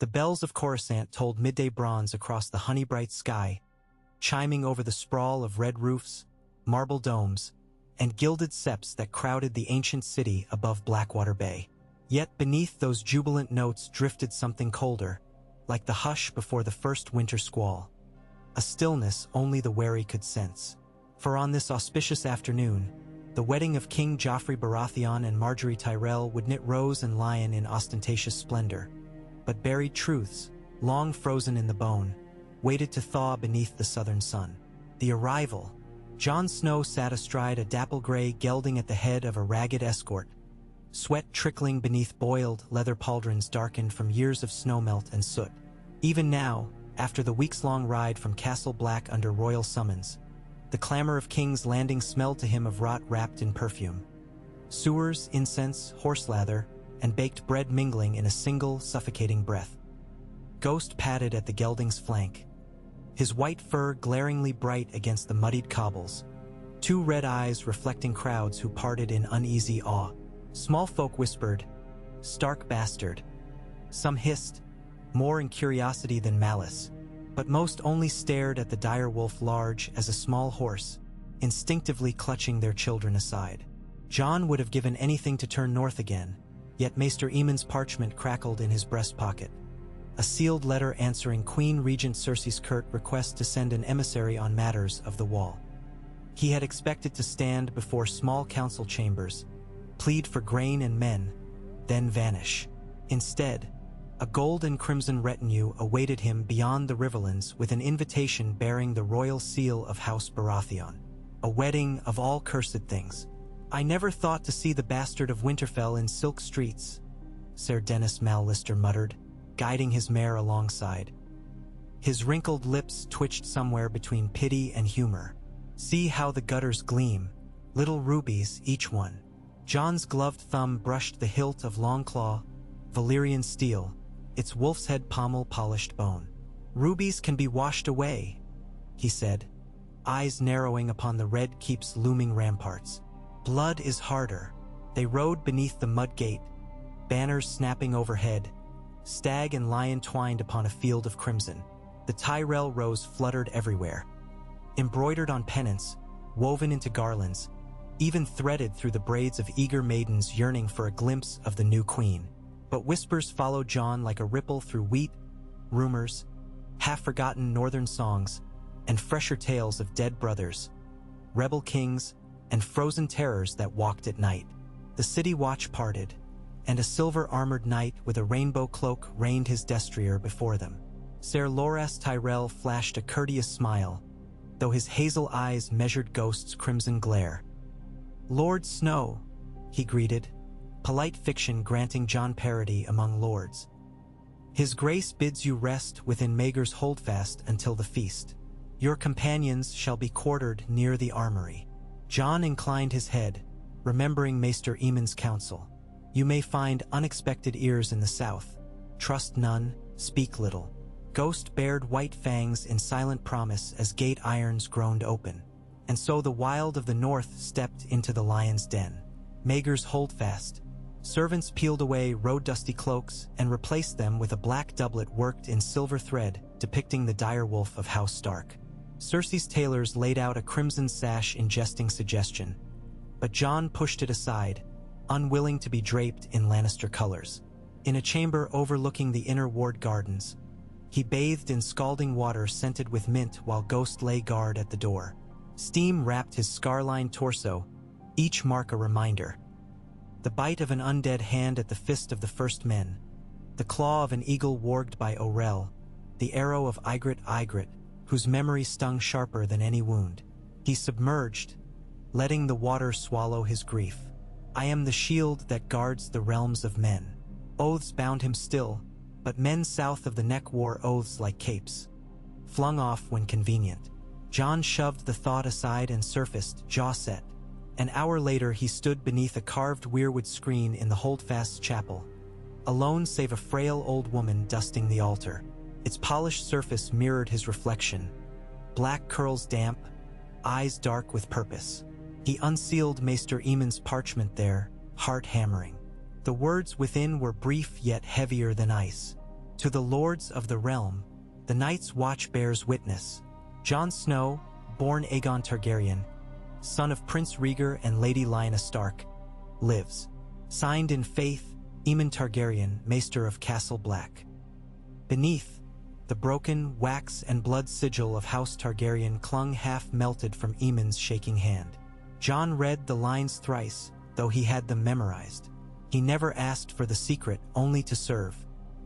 The bells of Coruscant tolled midday bronze across the honey-bright sky, chiming over the sprawl of red roofs, marble domes, and gilded steps that crowded the ancient city above Blackwater Bay. Yet beneath those jubilant notes drifted something colder, like the hush before the first winter squall. A stillness only the wary could sense. For on this auspicious afternoon, the wedding of King Joffrey Baratheon and Margaery Tyrell would knit rose and lion in ostentatious splendor. But buried truths, long frozen in the bone, waited to thaw beneath the southern sun. The arrival. Jon Snow sat astride a dapple gray gelding at the head of a ragged escort, sweat trickling beneath boiled leather pauldrons darkened from years of snowmelt and soot. Even now, after the weeks-long ride from Castle Black under royal summons, the clamor of King's Landing smelled to him of rot wrapped in perfume. Sewers, incense, horse lather, and baked bread mingling in a single, suffocating breath. Ghost padded at the gelding's flank, his white fur glaringly bright against the muddied cobbles, two red eyes reflecting crowds who parted in uneasy awe. Small folk whispered, "Stark bastard." Some hissed, more in curiosity than malice, but most only stared at the dire wolf large as a small horse, instinctively clutching their children aside. Jon would have given anything to turn north again, yet Maester Aemon's parchment crackled in his breast pocket. A sealed letter answering Queen Regent Cersei's curt request to send an emissary on matters of the Wall. He had expected to stand before small council chambers, plead for grain and men, then vanish. Instead, a gold and crimson retinue awaited him beyond the Riverlands with an invitation bearing the royal seal of House Baratheon. A wedding of all cursed things. "I never thought to see the bastard of Winterfell in silk streets," Ser Dennis Mallister muttered, guiding his mare alongside. His wrinkled lips twitched somewhere between pity and humor. "See how the gutters gleam, little rubies each one." Jon's gloved thumb brushed the hilt of Longclaw, Valyrian steel, its wolf's head pommel polished bone. "Rubies can be washed away," he said, eyes narrowing upon the red keep's looming ramparts. "Blood is harder." They rode beneath the mud gate, banners snapping overhead, stag and lion twined upon a field of crimson. The Tyrell rose fluttered everywhere, embroidered on pennants, woven into garlands, even threaded through the braids of eager maidens yearning for a glimpse of the new queen. But whispers followed Jon like a ripple through wheat, rumors, half-forgotten northern songs, and fresher tales of dead brothers, rebel kings, and frozen terrors that walked at night. The city watch parted, and a silver-armored knight with a rainbow cloak reined his destrier before them. Ser Loras Tyrell flashed a courteous smile, though his hazel eyes measured Ghost's crimson glare. "Lord Snow," he greeted, polite fiction granting Jon parity among lords. "His grace bids you rest within Maegor's holdfast until the feast. Your companions shall be quartered near the armory." Jon inclined his head, remembering Maester Aemon's counsel. "You may find unexpected ears in the south. Trust none, speak little." Ghost bared white fangs in silent promise as gate irons groaned open. And so the wild of the north stepped into the lion's den. Maegor's holdfast. Servants peeled away road-dusty cloaks and replaced them with a black doublet worked in silver thread depicting the direwolf of House Stark. Cersei's tailors laid out a crimson sash in jesting suggestion, but Jon pushed it aside, unwilling to be draped in Lannister colors. In a chamber overlooking the inner ward gardens, he bathed in scalding water scented with mint while Ghost lay guard at the door. Steam wrapped his scar-lined torso, each mark a reminder. The bite of an undead hand at the fist of the first men, the claw of an eagle warged by Orell, the arrow of Ygritte, whose memory stung sharper than any wound. He submerged, letting the water swallow his grief. "I am the shield that guards the realms of men." Oaths bound him still, but men south of the neck wore oaths like capes, flung off when convenient. Jon shoved the thought aside and surfaced, jaw set. An hour later he stood beneath a carved weirwood screen in the Holdfast's chapel, alone save a frail old woman dusting the altar. Its polished surface mirrored his reflection, black curls damp, eyes dark with purpose. He unsealed Maester Aemon's parchment there, heart hammering. The words within were brief yet heavier than ice. To the lords of the realm, the Night's Watch bears witness. Jon Snow, born Aegon Targaryen, son of Prince Rhaegar and Lady Lyanna Stark, lives. Signed in faith, Aemon Targaryen, Maester of Castle Black. Beneath, the broken wax and blood sigil of House Targaryen clung half-melted from Aemon's shaking hand. Jon read the lines thrice, though he had them memorized. He never asked for the secret, only to serve.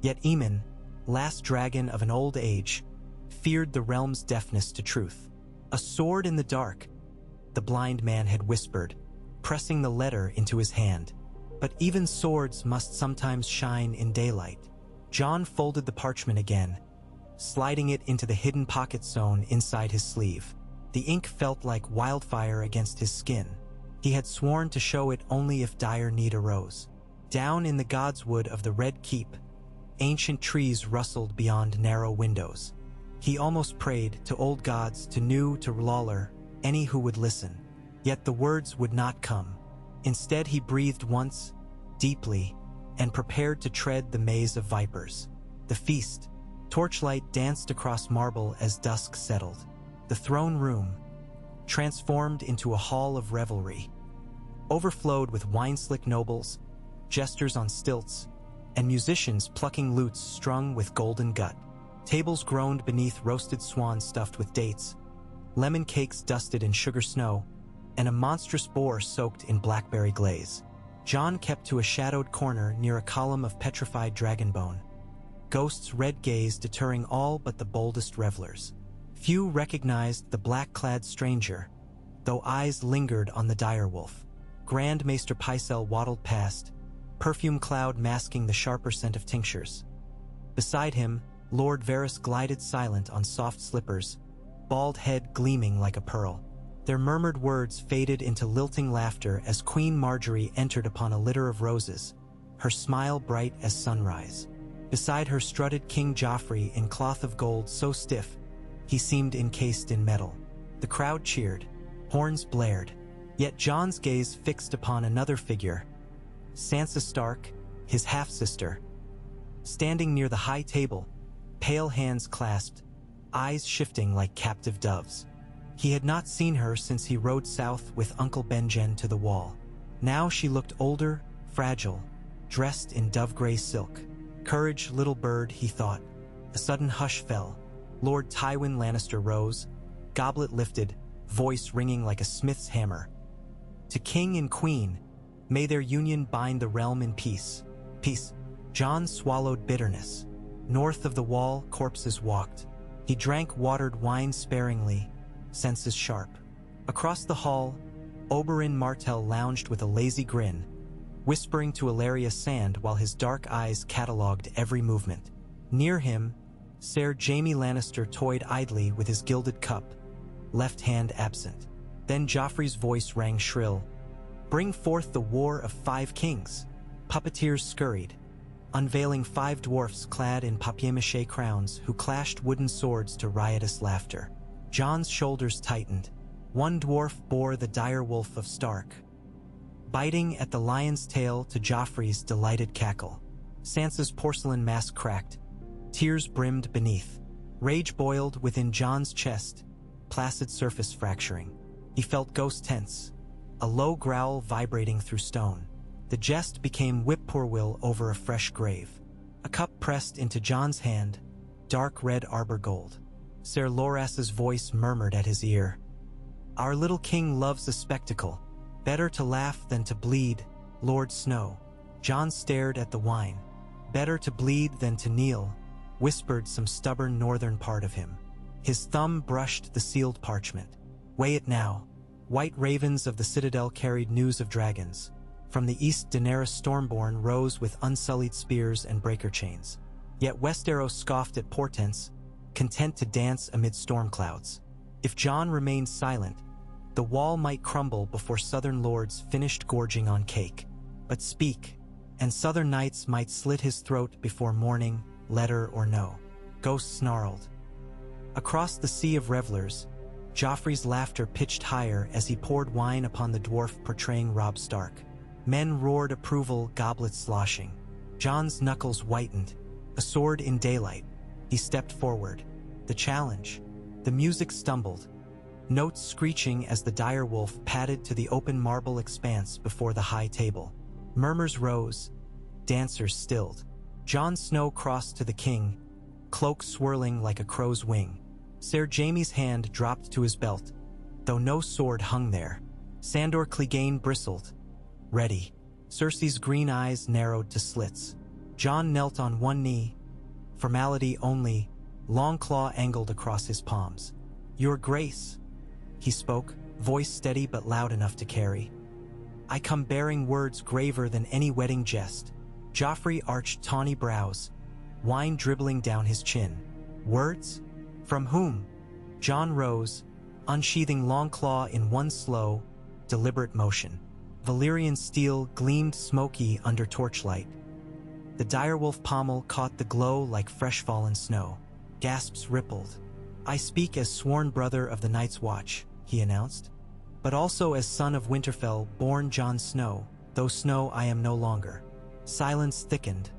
Yet Aemon, last dragon of an old age, feared the realm's deafness to truth. A sword in the dark, the blind man had whispered, pressing the letter into his hand. But even swords must sometimes shine in daylight. Jon folded the parchment again, sliding it into the hidden pocket sewn inside his sleeve. The ink felt like wildfire against his skin. He had sworn to show it only if dire need arose. Down in the godswood of the Red Keep, ancient trees rustled beyond narrow windows. He almost prayed to old gods, to new, to Lawler, any who would listen. Yet the words would not come. Instead, he breathed once, deeply, and prepared to tread the maze of vipers. The feast. Torchlight danced across marble as dusk settled. The throne room, transformed into a hall of revelry, overflowed with wine-slick nobles, jesters on stilts, and musicians plucking lutes strung with golden gut. Tables groaned beneath roasted swans stuffed with dates, lemon cakes dusted in sugar snow, and a monstrous boar soaked in blackberry glaze. Jon kept to a shadowed corner near a column of petrified dragon bone, ghost's red gaze deterring all but the boldest revelers. Few recognized the black-clad stranger, though eyes lingered on the direwolf. Grand Maester Pycelle waddled past, perfume cloud masking the sharper scent of tinctures. Beside him, Lord Varys glided silent on soft slippers, bald head gleaming like a pearl. Their murmured words faded into lilting laughter as Queen Marjorie entered upon a litter of roses, her smile bright as sunrise. Beside her strutted King Joffrey in cloth of gold so stiff, he seemed encased in metal. The crowd cheered, horns blared, yet Jon's gaze fixed upon another figure, Sansa Stark, his half-sister, standing near the high table, pale hands clasped, eyes shifting like captive doves. He had not seen her since he rode south with Uncle Benjen to the Wall. Now she looked older, fragile, dressed in dove-gray silk. Courage, little bird, he thought. A sudden hush fell. Lord Tywin Lannister rose, goblet lifted, voice ringing like a smith's hammer. To king and queen, may their union bind the realm in peace. Peace. Jon swallowed bitterness. North of the Wall, corpses walked. He drank watered wine sparingly, senses sharp. Across the hall, Oberyn Martell lounged with a lazy grin, whispering to Illyria Sand while his dark eyes catalogued every movement. Near him, Ser Jaime Lannister toyed idly with his gilded cup, left hand absent. Then Joffrey's voice rang shrill. "Bring forth the War of 5 Kings." Puppeteers scurried, unveiling 5 dwarfs clad in papier-mâché crowns who clashed wooden swords to riotous laughter. Jon's shoulders tightened. One dwarf bore the direwolf of Stark, biting at the lion's tail to Joffrey's delighted cackle. Sansa's porcelain mask cracked, tears brimmed beneath. Rage boiled within Jon's chest, placid surface fracturing. He felt ghost tense, a low growl vibrating through stone. The jest became whippoorwill over a fresh grave. A cup pressed into Jon's hand, dark red arbor gold. Ser Loras's voice murmured at his ear. "Our little king loves a spectacle. Better to laugh than to bleed, Lord Snow." Jon stared at the wine. "Better to bleed than to kneel," whispered some stubborn northern part of him. His thumb brushed the sealed parchment. "Weigh it now." White ravens of the citadel carried news of dragons. From the east, Daenerys Stormborn rose with unsullied spears and breaker chains. Yet Westeros scoffed at portents, content to dance amid storm clouds. If Jon remained silent, the wall might crumble before southern lords finished gorging on cake. But speak, and southern knights might slit his throat before morning, letter or no. Ghost snarled. Across the sea of revelers, Joffrey's laughter pitched higher as he poured wine upon the dwarf portraying Robb Stark. Men roared approval, goblets sloshing. Jon's knuckles whitened, a sword in daylight. He stepped forward. The challenge. The music stumbled, notes screeching as the dire wolf padded to the open marble expanse before the high table. Murmurs rose, dancers stilled. Jon Snow crossed to the king, cloak swirling like a crow's wing. Ser Jaime's hand dropped to his belt, though no sword hung there. Sandor Clegane bristled. Ready. Cersei's green eyes narrowed to slits. Jon knelt on one knee, formality only, long claw angled across his palms. Your Grace, he spoke, voice steady but loud enough to carry. I come bearing words graver than any wedding jest. Joffrey arched tawny brows, wine dribbling down his chin. Words? From whom? Jon rose, unsheathing long claw in one slow, deliberate motion. Valyrian steel gleamed smoky under torchlight. The direwolf pommel caught the glow like fresh fallen snow. Gasps rippled. I speak as sworn brother of the Night's Watch, he announced, but also as son of Winterfell, born Jon Snow, though Snow I am no longer. Silence thickened,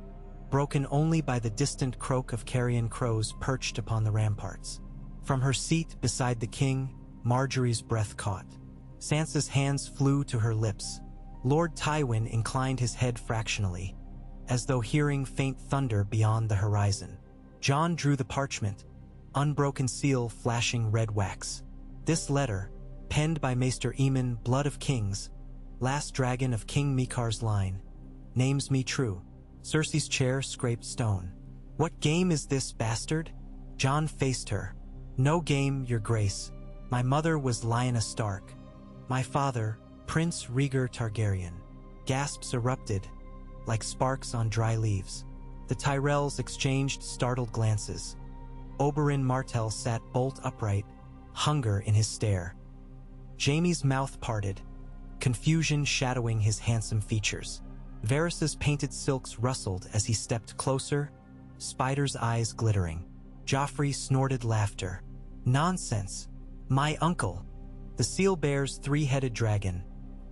broken only by the distant croak of carrion crows perched upon the ramparts. From her seat beside the king, Marjorie's breath caught. Sansa's hands flew to her lips. Lord Tywin inclined his head fractionally, as though hearing faint thunder beyond the horizon. Jon drew the parchment, unbroken seal flashing red wax. This letter, penned by Maester Aemon, Blood of Kings, last dragon of King Mikar's line, names me true. Cersei's chair scraped stone. What game is this, bastard? Jon faced her. No game, your grace. My mother was Lyanna Stark. My father, Prince Rhaegar Targaryen. Gasps erupted, like sparks on dry leaves. The Tyrells exchanged startled glances. Oberyn Martell sat bolt upright, hunger in his stare. Jaime's mouth parted, confusion shadowing his handsome features. Varys's painted silks rustled as he stepped closer, Spider's eyes glittering. Joffrey snorted laughter. Nonsense. My uncle. The seal bears three-headed dragon.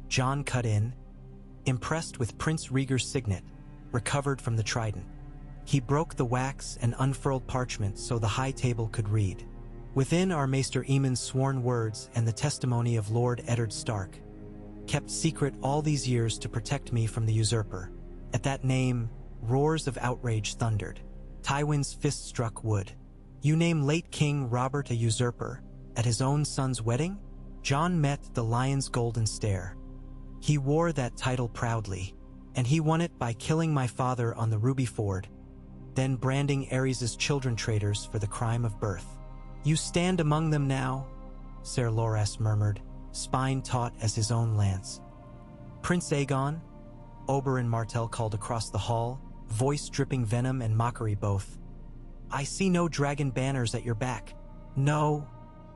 Jon cut in, impressed with Prince Rhaegar's signet, recovered from the trident. He broke the wax and unfurled parchment so the high table could read. Within are Maester Aemon's sworn words and the testimony of Lord Eddard Stark, kept secret all these years to protect me from the usurper. At that name, roars of outrage thundered. Tywin's fist struck wood. You name late King Robert a usurper at his own son's wedding? Jon met the lion's golden stare. He wore that title proudly, and he won it by killing my father on the Ruby Ford, then branding Aerys' children traitors for the crime of birth. You stand among them now, Ser Loras murmured, spine taut as his own lance. Prince Aegon, Oberyn Martell called across the hall, voice dripping venom and mockery both. I see no dragon banners at your back. No,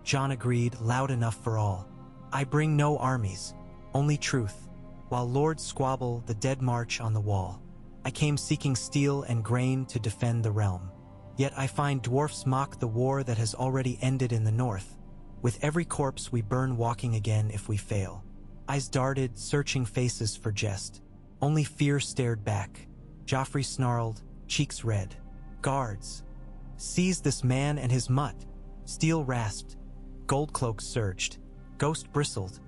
Jon agreed, loud enough for all. I bring no armies, only truth, while lords squabble the dead march on the wall. I came seeking steel and grain to defend the realm. Yet I find dwarfs mock the war that has already ended in the north. With every corpse we burn walking again if we fail. Eyes darted, searching faces for jest. Only fear stared back. Joffrey snarled, cheeks red. Guards! Seize this man and his mutt! Steel rasped. Gold cloaks surged. Ghost bristled.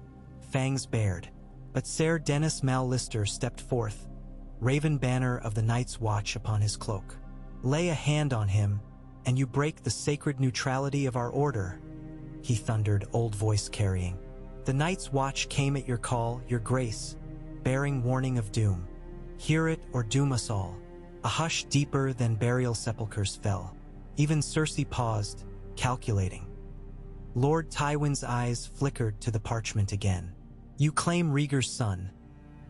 Fangs bared. But Ser Dennis Mallister stepped forth, raven banner of the Night's Watch upon his cloak. Lay a hand on him, and you break the sacred neutrality of our order, he thundered, old voice carrying. The Night's Watch came at your call, your grace, bearing warning of doom. Hear it or doom us all. A hush deeper than burial sepulchres fell. Even Cersei paused, calculating. Lord Tywin's eyes flickered to the parchment again. You claim Rhaegar's son,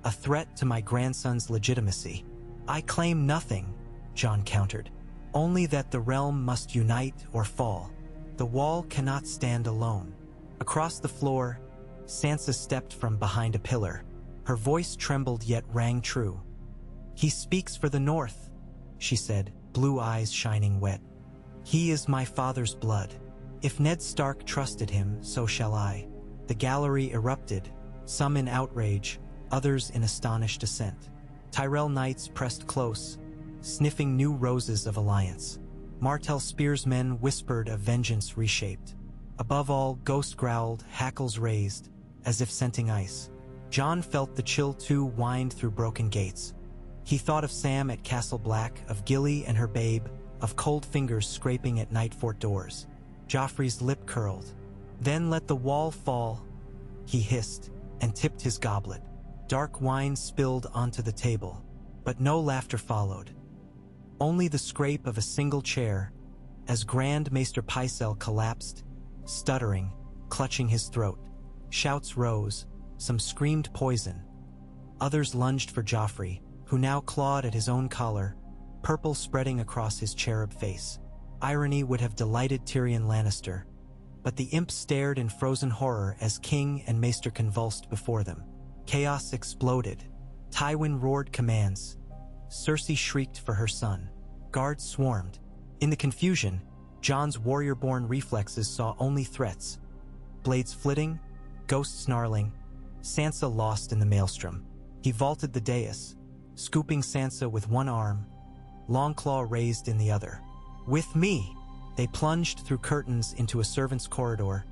a threat to my grandson's legitimacy. I claim nothing, Jon countered. Only that the realm must unite or fall. The wall cannot stand alone. Across the floor, Sansa stepped from behind a pillar. Her voice trembled yet rang true. He speaks for the North, she said, blue eyes shining wet. He is my father's blood. If Ned Stark trusted him, so shall I. The gallery erupted, some in outrage, others in astonished assent. Tyrell knights pressed close, sniffing new roses of alliance. Martell spearsmen whispered of vengeance reshaped. Above all, Ghost growled, hackles raised, as if scenting ice. Jon felt the chill too wind through broken gates. He thought of Sam at Castle Black, of Gilly and her babe, of cold fingers scraping at Nightfort doors. Joffrey's lip curled. Then let the wall fall, he hissed, and tipped his goblet. Dark wine spilled onto the table, but no laughter followed. Only the scrape of a single chair, as Grand Maester Pycelle collapsed, stuttering, clutching his throat. Shouts rose, some screamed poison. Others lunged for Joffrey, who now clawed at his own collar, purple spreading across his cherub face. Irony would have delighted Tyrion Lannister, but the imp stared in frozen horror as King and Maester convulsed before them. Chaos exploded. Tywin roared commands. Cersei shrieked for her son. Guards swarmed. In the confusion, Jon's warrior-born reflexes saw only threats. Blades flitting, ghosts snarling, Sansa lost in the maelstrom. He vaulted the dais, scooping Sansa with one arm, Longclaw raised in the other. With me! They plunged through curtains into a servant's corridor,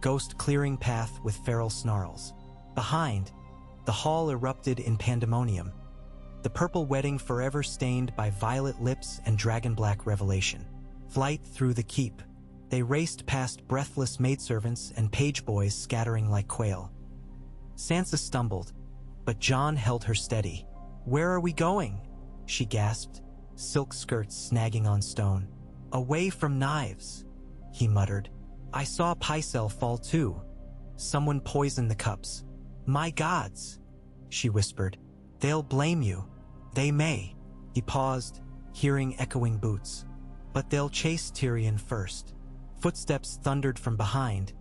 Ghost clearing path with feral snarls. Behind, the hall erupted in pandemonium, the purple wedding forever stained by violet lips and dragon-black revelation. Flight through the keep. They raced past breathless maidservants and page boys scattering like quail. Sansa stumbled, but Jon held her steady. "Where are we going?" she gasped, silk skirts snagging on stone. "Away from knives," he muttered. "I saw Pycelle fall too. Someone poisoned the cups." "My gods," she whispered. "They'll blame you." "They may." He paused, hearing echoing boots. "But they'll chase Tyrion first." Footsteps thundered from behind,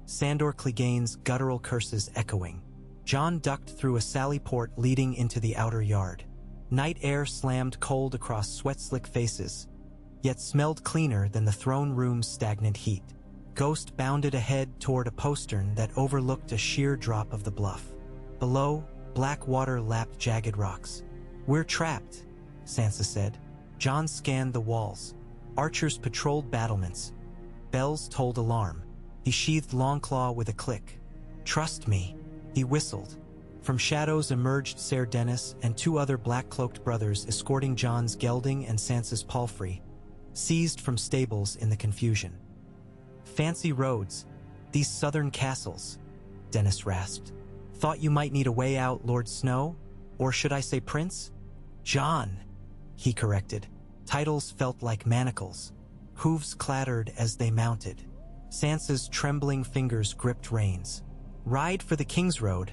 Sandor Clegane's guttural curses echoing. Jon ducked through a sally port leading into the outer yard. Night air slammed cold across sweat-slick faces, yet smelled cleaner than the throne room's stagnant heat. Ghost bounded ahead toward a postern that overlooked a sheer drop of the bluff. Below, black water lapped jagged rocks. "We're trapped," Sansa said. Jon scanned the walls. Archers patrolled battlements. Bells tolled alarm. He sheathed Longclaw with a click. "Trust me," he whistled. From shadows emerged Ser Dennis and two other black-cloaked brothers escorting Jon's gelding and Sansa's palfrey, seized from stables in the confusion. "Fancy roads, these southern castles," Dennis rasped. "Thought you might need a way out, Lord Snow? Or should I say Prince?" "Jon," he corrected. Titles felt like manacles. Hooves clattered as they mounted. Sansa's trembling fingers gripped reins. "Ride for the King's Road,"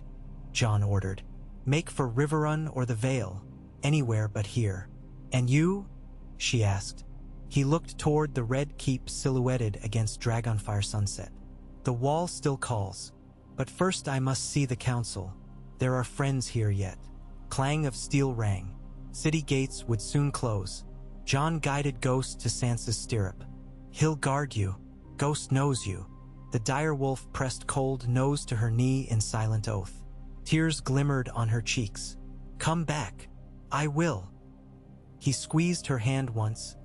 Jon ordered. "Make for Riverrun or the Vale, anywhere but here." "And you?" she asked. He looked toward the red keep silhouetted against Dragonfire sunset. "The wall still calls, but first I must see the council. There are friends here yet." Clang of steel rang. City gates would soon close. Jon guided Ghost to Sansa's stirrup. "He'll guard you. Ghost knows you." The direwolf pressed cold nose to her knee in silent oath. Tears glimmered on her cheeks. "Come back. I will." He squeezed her hand once,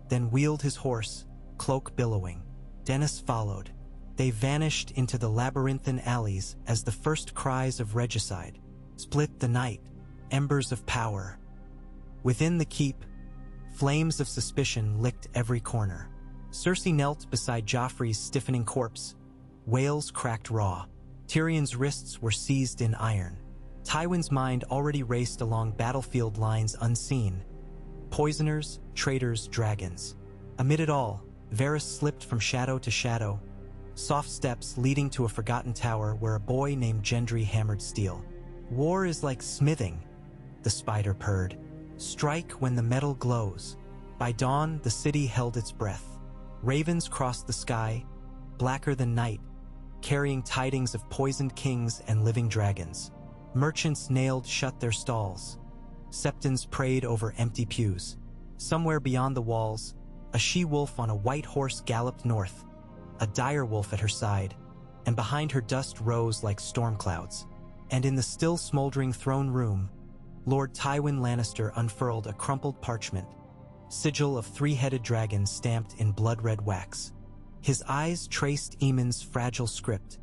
then wheeled his horse, cloak billowing. Dennis followed. They vanished into the labyrinthine alleys as the first cries of regicide split the night, embers of power. Within the keep, flames of suspicion licked every corner. Cersei knelt beside Joffrey's stiffening corpse. Wails cracked raw. Tyrion's wrists were seized in iron. Tywin's mind already raced along battlefield lines unseen. Poisoners, traitors, dragons. Amid it all, Varys slipped from shadow to shadow, soft steps leading to a forgotten tower where a boy named Gendry hammered steel. "War is like smithing," the spider purred. "Strike when the metal glows." By dawn, the city held its breath. Ravens crossed the sky, blacker than night, carrying tidings of poisoned kings and living dragons. Merchants nailed shut their stalls. Septons prayed over empty pews. Somewhere beyond the walls, a she-wolf on a white horse galloped north, a direwolf at her side, and behind her dust rose like storm clouds. And in the still smoldering throne room, Lord Tywin Lannister unfurled a crumpled parchment, sigil of three-headed dragons stamped in blood-red wax. His eyes traced Aemon's fragile script,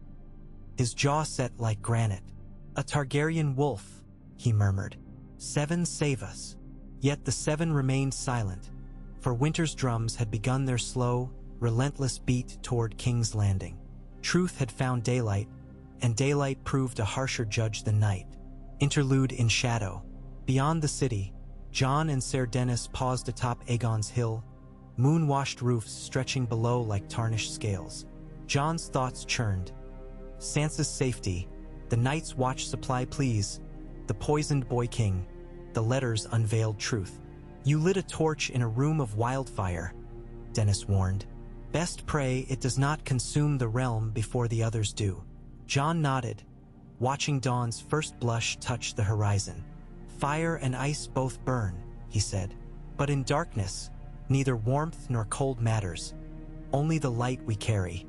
his jaw set like granite. "A Targaryen wolf," he murmured. "7 save us." Yet the 7 remained silent, for winter's drums had begun their slow, relentless beat toward King's Landing. Truth had found daylight, and daylight proved a harsher judge than night. Interlude in shadow. Beyond the city, Jon and Ser Dennis paused atop Aegon's hill, moon-washed roofs stretching below like tarnished scales. Jon's thoughts churned. Sansa's safety, the Night's Watch supply please, the poisoned boy king, the letters unveiled truth. "You lit a torch in a room of wildfire," Dennis warned. "Best pray it does not consume the realm before the others do." Jon nodded, watching dawn's first blush touch the horizon. "Fire and ice both burn," he said. "But in darkness, neither warmth nor cold matters, only the light we carry."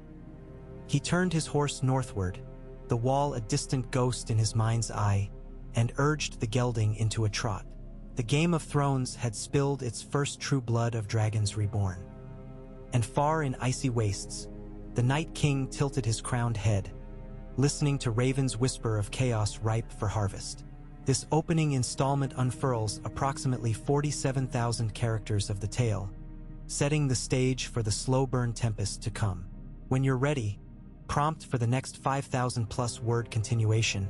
He turned his horse northward, the wall a distant ghost in his mind's eye, and urged the gelding into a trot. The Game of Thrones had spilled its first true blood of dragons reborn. And far in icy wastes, the Night King tilted his crowned head, listening to ravens whisper of chaos ripe for harvest. This opening installment unfurls approximately 47,000 characters of the tale, setting the stage for the slow-burn tempest to come. When you're ready, prompt for the next 5,000-plus word continuation,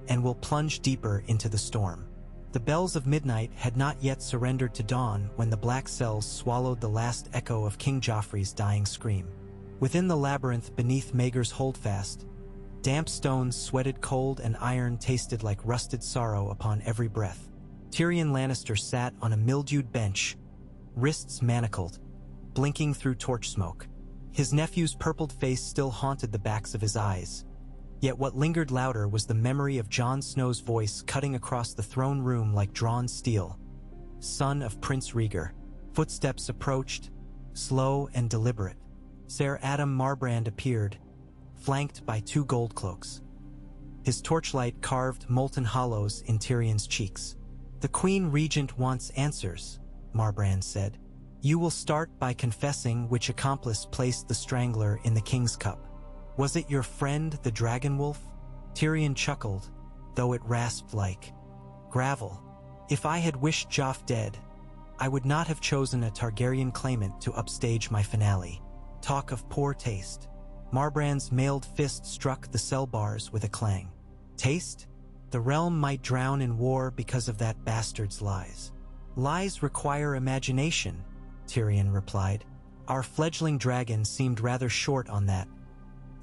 and we'll plunge deeper into the storm. The bells of midnight had not yet surrendered to dawn when the black cells swallowed the last echo of King Joffrey's dying scream. Within the labyrinth beneath Maegor's holdfast, damp stones sweated cold and iron tasted like rusted sorrow upon every breath. Tyrion Lannister sat on a mildewed bench, wrists manacled, blinking through torch smoke. His nephew's purpled face still haunted the backs of his eyes. Yet what lingered louder was the memory of Jon Snow's voice cutting across the throne room like drawn steel. "Son of Prince Rhaegar." Footsteps approached, slow and deliberate. Ser Adam Marbrand appeared, flanked by 2 gold cloaks. His torchlight carved molten hollows in Tyrion's cheeks. "The Queen Regent wants answers," Marbrand said. "You will start by confessing which accomplice placed the Strangler in the King's Cup. Was it your friend, the Dragon Wolf?" Tyrion chuckled, though it rasped like gravel. "If I had wished Joff dead, I would not have chosen a Targaryen claimant to upstage my finale. Talk of poor taste." Marbrand's mailed fist struck the cell bars with a clang. "Taste? The realm might drown in war because of that bastard's lies." "Lies require imagination," Tyrion replied. "Our fledgling dragon seemed rather short on that.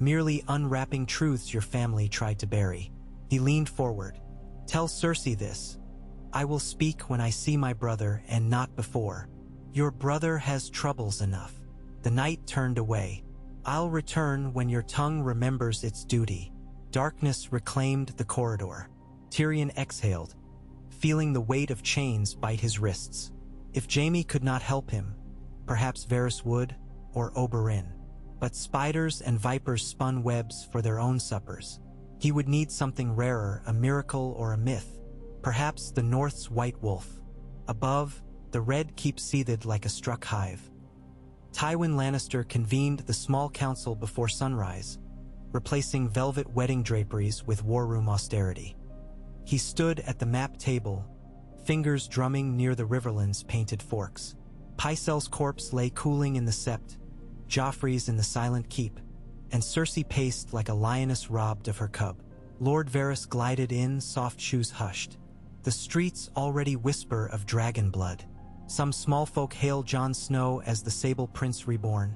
Merely unwrapping truths your family tried to bury." He leaned forward. "Tell Cersei this. I will speak when I see my brother and not before. Your brother has troubles enough." The knight turned away. "I'll return when your tongue remembers its duty." Darkness reclaimed the corridor. Tyrion exhaled, feeling the weight of chains bite his wrists. If Jaime could not help him, perhaps Varys would, or Oberyn. But spiders and vipers spun webs for their own suppers. He would need something rarer, a miracle or a myth. Perhaps the North's white wolf. Above, the red keep seethed like a struck hive. Tywin Lannister convened the small council before sunrise, replacing velvet wedding draperies with war room austerity. He stood at the map table, fingers drumming near the Riverland's painted forks. Pycelle's corpse lay cooling in the sept, Joffrey's in the silent keep, and Cersei paced like a lioness robbed of her cub. Lord Varys glided in, soft shoes hushed. The streets already whisper of dragon blood. Some small folk hail Jon Snow as the Sable Prince reborn,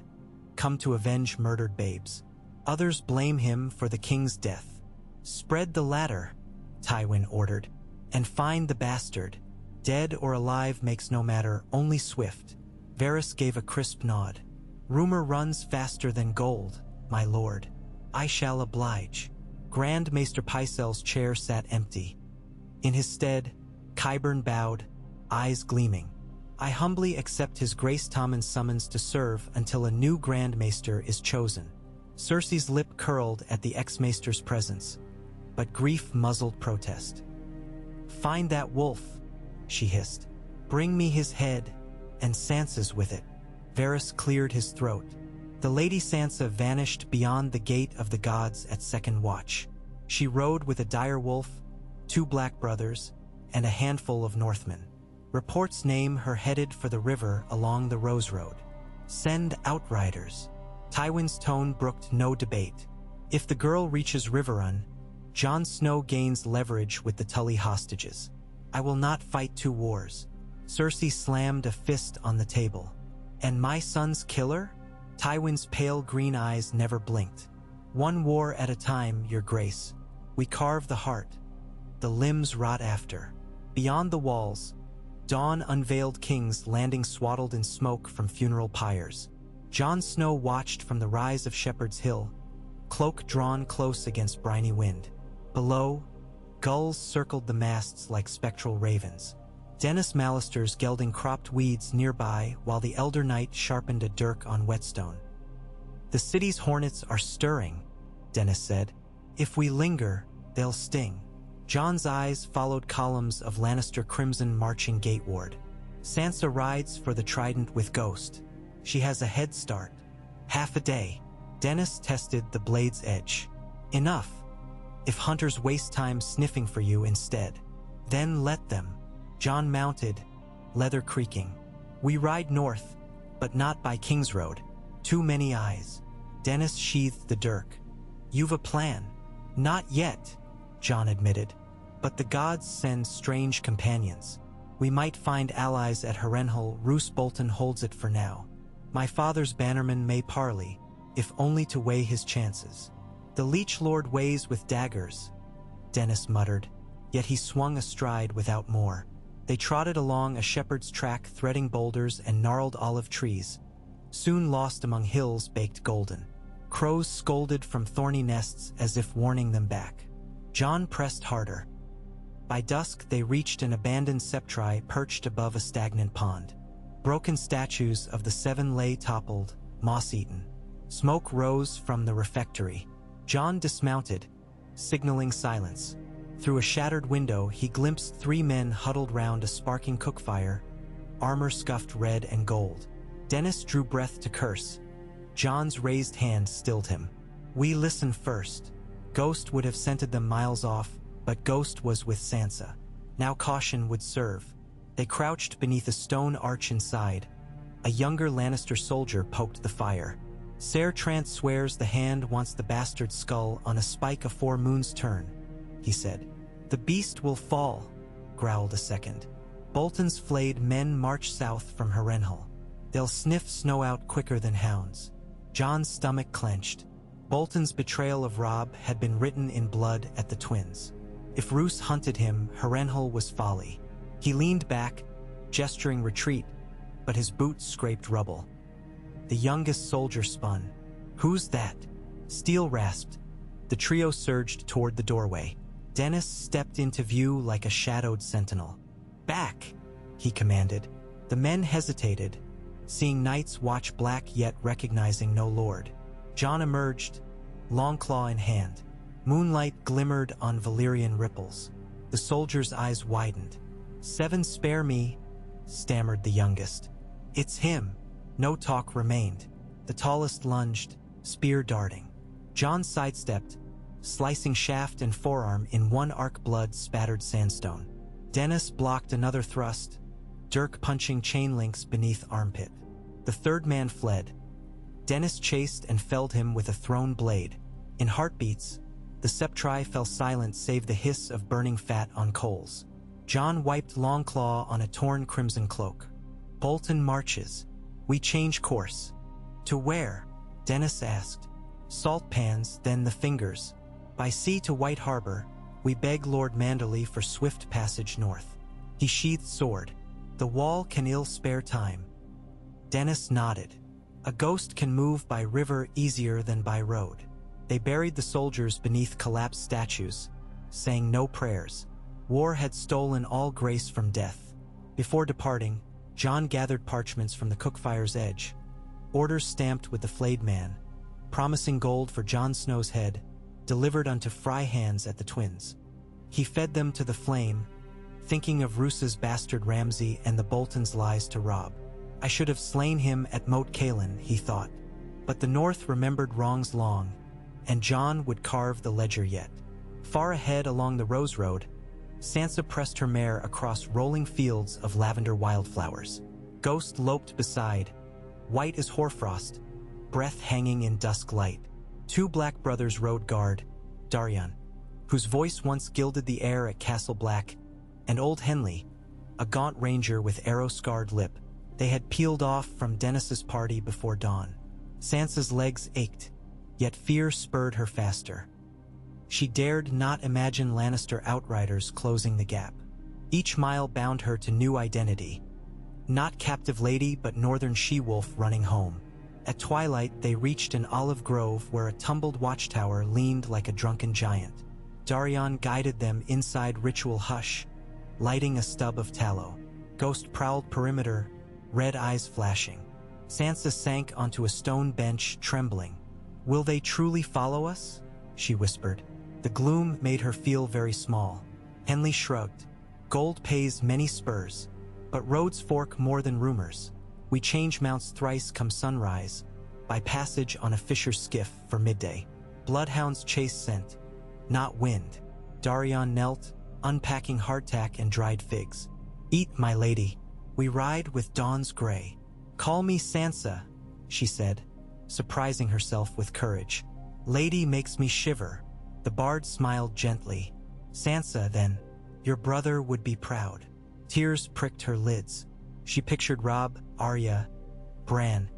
come to avenge murdered babes. Others blame him for the king's death. "Spread the ladder," Tywin ordered, "and find the bastard. Dead or alive makes no matter, only swift." Varys gave a crisp nod. "Rumor runs faster than gold, my lord. I shall oblige." Grand Maester Pycelle's chair sat empty. In his stead, Qyburn bowed, eyes gleaming. "I humbly accept his Grace Tommen's summons to serve until a new Grand Maester is chosen." Cersei's lip curled at the ex-Maester's presence, but grief muzzled protest. "Find that wolf," she hissed. "Bring me his head, and Sansa's with it. Varys cleared his throat. The Lady Sansa vanished beyond the Gate of the Gods at second watch. She rode with a dire wolf, 2 black brothers, and a handful of Northmen. Reports name her headed for the river along the Rose Road. Send outriders. Tywin's tone brooked no debate. If the girl reaches Riverrun, Jon Snow gains leverage with the Tully hostages. I will not fight 2 wars. Cersei slammed a fist on the table. And my son's killer? Tywin's pale green eyes never blinked. 1 war at a time, your grace. We carve the heart. The limbs rot after. Beyond the walls, dawn unveiled kings landing swaddled in smoke from funeral pyres. Jon Snow watched from the rise of Shepherd's Hill, cloak drawn close against briny wind. Below, gulls circled the masts like spectral ravens. Dennis Mallisters gelding cropped weeds nearby while the elder knight sharpened a dirk on whetstone. The city's hornets are stirring, Dennis said. If we linger, they'll sting. Jon's eyes followed columns of Lannister crimson marching gateward. Sansa rides for the trident with Ghost. She has a head start. Half a day. Dennis tested the blade's edge. Enough. If hunters waste time sniffing for you instead, then let them. Jon mounted, leather creaking. We ride north, but not by King's Road. Too many eyes. Dennis sheathed the dirk. You've a plan. Not yet, Jon admitted. But the gods send strange companions. We might find allies at Harrenhal. Roose Bolton holds it for now. My father's bannermen may parley, if only to weigh his chances. The Leech Lord weighs with daggers, Dennis muttered, yet he swung astride without more. They trotted along a shepherd's track threading boulders and gnarled olive trees, soon lost among hills baked golden. Crows scolded from thorny nests as if warning them back. Jon pressed harder. By dusk they reached an abandoned septry perched above a stagnant pond. Broken statues of the 7 lay toppled, moss-eaten. Smoke rose from the refectory. Jon dismounted, signaling silence. Through a shattered window he glimpsed 3 men huddled round a sparking cookfire, armor scuffed red and gold. Dennis drew breath to curse. Jon's raised hand stilled him. We listen first. Ghost would have scented them miles off, but Ghost was with Sansa. Now caution would serve. They crouched beneath a stone arch inside. A younger Lannister soldier poked the fire. Ser Trant swears the hand wants the bastard skull on a spike afore moon's turn, he said. The beast will fall, growled a second. Bolton's flayed men march south from Harrenhal. They'll sniff snow out quicker than hounds. Jon's stomach clenched. Bolton's betrayal of Robb had been written in blood at the twins. If Roose hunted him, Harrenhal was folly. He leaned back, gesturing retreat, but his boots scraped rubble. The youngest soldier spun. Who's that? Steel rasped. The trio surged toward the doorway. Dennis stepped into view like a shadowed sentinel. Back, he commanded. The men hesitated, seeing knights watch black yet recognizing no lord. Jon emerged, longclaw in hand. Moonlight glimmered on Valyrian ripples. The soldiers' eyes widened. 7 spare me, stammered the youngest. It's him. No talk remained. The tallest lunged, spear darting. Jon sidestepped, slicing shaft and forearm in one arc. Blood spattered sandstone. Dennis blocked another thrust, dirk punching chain links beneath armpit. The third man fled. Dennis chased and felled him with a thrown blade. In heartbeats, the septry fell silent save the hiss of burning fat on coals. Jon wiped Longclaw on a torn crimson cloak. Bolton marches. We change course. To where? Dennis asked. Salt pans, then the fingers. By sea to White Harbor, we beg Lord Manderley for swift passage north. He sheathed sword. The wall can ill spare time. Dennis nodded. A ghost can move by river easier than by road. They buried the soldiers beneath collapsed statues, saying no prayers. War had stolen all grace from death. Before departing, Jon gathered parchments from the cookfire's edge, orders stamped with the flayed man, promising gold for Jon Snow's head, delivered unto fry hands at the twins. He fed them to the flame, thinking of Roose's bastard Ramsay and the Boltons' lies to Robb. I should have slain him at Moat Cailin, he thought. But the North remembered wrongs long, and Jon would carve the ledger yet. Far ahead along the Rose Road, Sansa pressed her mare across rolling fields of lavender wildflowers. Ghost loped beside, white as hoarfrost, breath hanging in dusk light. Two black brothers rode guard, Daryon, whose voice once gilded the air at Castle Black, and old Henley, a gaunt ranger with arrow-scarred lip. They had peeled off from Dennis's party before dawn. Sansa's legs ached, yet fear spurred her faster. She dared not imagine Lannister outriders closing the gap. Each mile bound her to new identity. Not captive lady, but northern she-wolf running home. At twilight, they reached an olive grove where a tumbled watchtower leaned like a drunken giant. Daryon guided them inside ritual hush, lighting a stub of tallow. Ghost prowled perimeter, red eyes flashing. Sansa sank onto a stone bench, trembling. "Will they truly follow us?" she whispered. The gloom made her feel very small. Henley shrugged. "Gold pays many spurs, but roads fork more than rumors. We change mounts thrice come sunrise, by passage on a fisher's skiff for midday. Bloodhounds chase scent, not wind." Daryon knelt, unpacking hardtack and dried figs. "Eat, my lady. We ride with dawn's gray." "Call me Sansa," she said, surprising herself with courage. "Lady makes me shiver." The bard smiled gently. "Sansa, then. Your brother would be proud." Tears pricked her lids. She pictured Robb, Arya, Bran,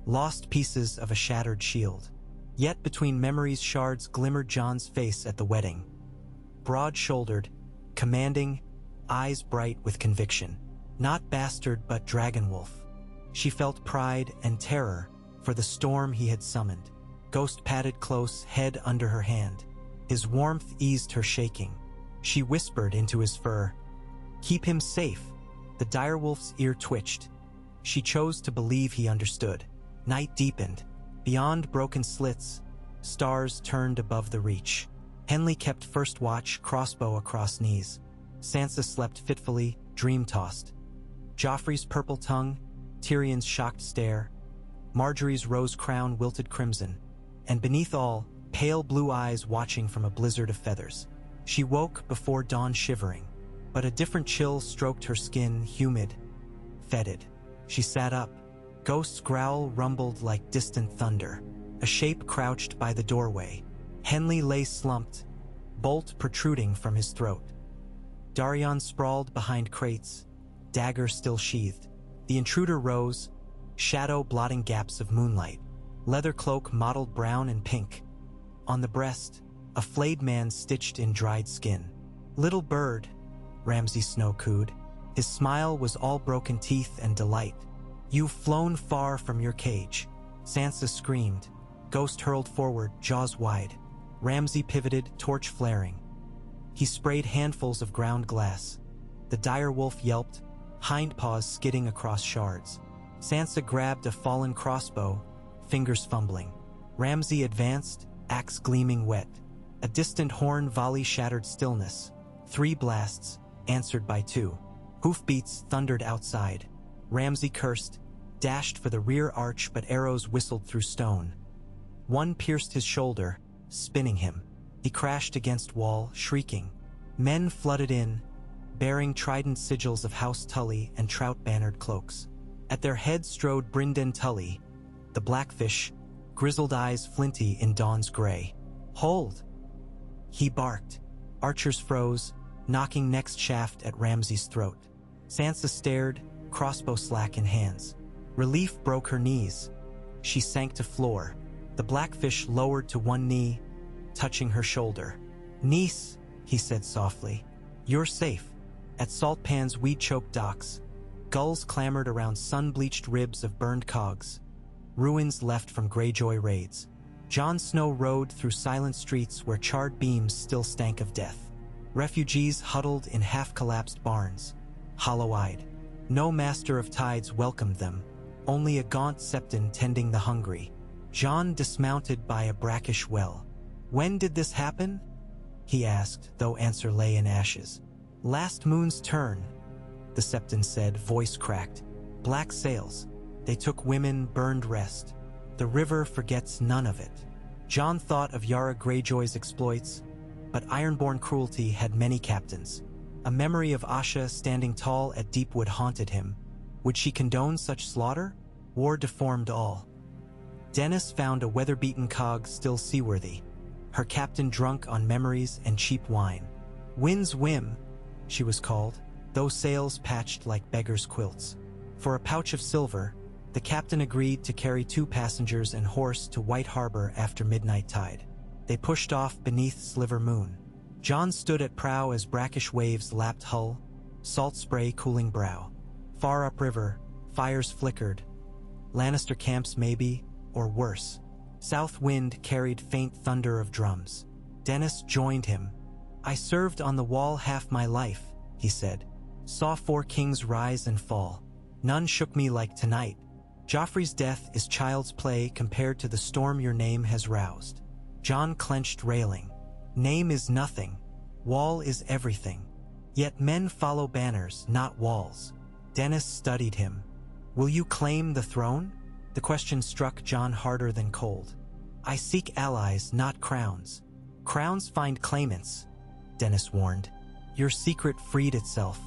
lost pieces of a shattered shield. Yet between memories' shards glimmered Jon's face at the wedding. Broad-shouldered, commanding, eyes bright with conviction. Not bastard but dragonwolf. She felt pride and terror for the storm he had summoned. Ghost padded close, head under her hand. His warmth eased her shaking. She whispered into his fur, "Keep him safe." The direwolf's ear twitched. She chose to believe he understood. Night deepened. Beyond broken slits, stars turned above the reach. Henley kept first watch, crossbow across knees. Sansa slept fitfully, dream-tossed. Joffrey's purple tongue, Tyrion's shocked stare, Marjorie's rose crown wilted crimson, and beneath all, pale blue eyes watching from a blizzard of feathers. She woke before dawn shivering, but a different chill stroked her skin, humid, fetid. She sat up. Ghost's growl rumbled like distant thunder. A shape crouched by the doorway. Henley lay slumped, bolt protruding from his throat. Daryon sprawled behind crates, dagger still sheathed. The intruder rose, shadow blotting gaps of moonlight. Leather cloak mottled brown and pink. On the breast, a flayed man stitched in dried skin. "Little bird," Ramsay Snow cooed. His smile was all broken teeth and delight. "You've flown far from your cage." Sansa screamed. Ghost hurled forward, jaws wide. Ramsay pivoted, torch flaring. He sprayed handfuls of ground glass. The dire wolf yelped, hind paws skidding across shards. Sansa grabbed a fallen crossbow, fingers fumbling. Ramsay advanced, axe gleaming wet. A distant horn volley shattered stillness. 3 blasts, answered by 2. Hoofbeats thundered outside. Ramsay cursed, dashed for the rear arch, but arrows whistled through stone. One pierced his shoulder, spinning him. He crashed against wall, shrieking. Men flooded in, bearing trident sigils of House Tully and trout-bannered cloaks. At their head strode Brynden Tully, the blackfish, grizzled eyes flinty in dawn's gray. "Hold!" he barked. Archers froze, knocking next shaft at Ramsay's throat. Sansa stared, crossbow slack in hands. Relief broke her knees. She sank to floor. The blackfish lowered to one knee, touching her shoulder. "Niece," he said softly, "you're safe." At Salt Pan's weed-choked docks, gulls clamored around sun-bleached ribs of burned cogs, ruins left from Greyjoy raids. Jon Snow rode through silent streets where charred beams still stank of death. Refugees huddled in half-collapsed barns, hollow-eyed. No master of tides welcomed them, only a gaunt septon tending the hungry. Jon dismounted by a brackish well. "When did this happen?" he asked, though answer lay in ashes. "Last moon's turn," the septon said, voice cracked. Black sails. They took women, burned rest. The river forgets none of it. Jon thought of Yara Greyjoy's exploits, but ironborn cruelty had many captains. A memory of Asha standing tall at Deepwood haunted him. Would she condone such slaughter? War deformed all. Dennis found a weather-beaten cog still seaworthy, her captain drunk on memories and cheap wine. Wind's Whim, she was called, those sails patched like beggars' quilts. For a pouch of silver, the captain agreed to carry 2 passengers and horse to White Harbor after midnight tide. They pushed off beneath Sliver Moon. Jon stood at prow as brackish waves lapped hull, salt spray cooling brow. Far upriver, fires flickered. Lannister camps maybe, or worse. South wind carried faint thunder of drums. Dennis joined him. I served on the wall half my life, he said. Saw 4 kings rise and fall. None shook me like tonight. Joffrey's death is child's play compared to the storm your name has roused. Jon clenched, railing. Name is nothing. Wall is everything. Yet men follow banners, not walls. Dennis studied him. Will you claim the throne? The question struck Jon harder than cold. I seek allies, not crowns. Crowns find claimants, Dennis warned. Your secret freed itself.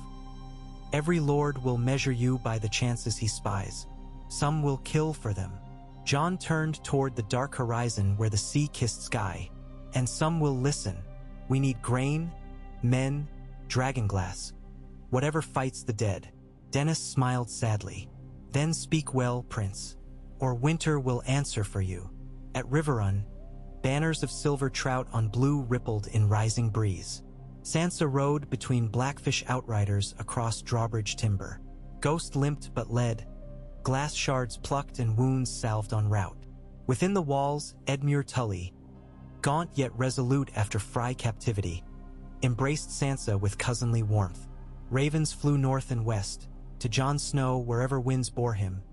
Every lord will measure you by the chances he spies. Some will kill for them. Jon turned toward the dark horizon where the sea kissed sky. And some will listen. We need grain, men, dragonglass. Whatever fights the dead. Dennis smiled sadly. Then speak well, Prince, or winter will answer for you. At Riverrun, banners of silver trout on blue rippled in rising breeze. Sansa rode between blackfish outriders across drawbridge timber. Ghost limped but led, glass shards plucked and wounds salved en route. Within the walls, Edmure Tully, gaunt yet resolute after Frey captivity, embraced Sansa with cousinly warmth. Ravens flew north and west, to Jon Snow wherever winds bore him,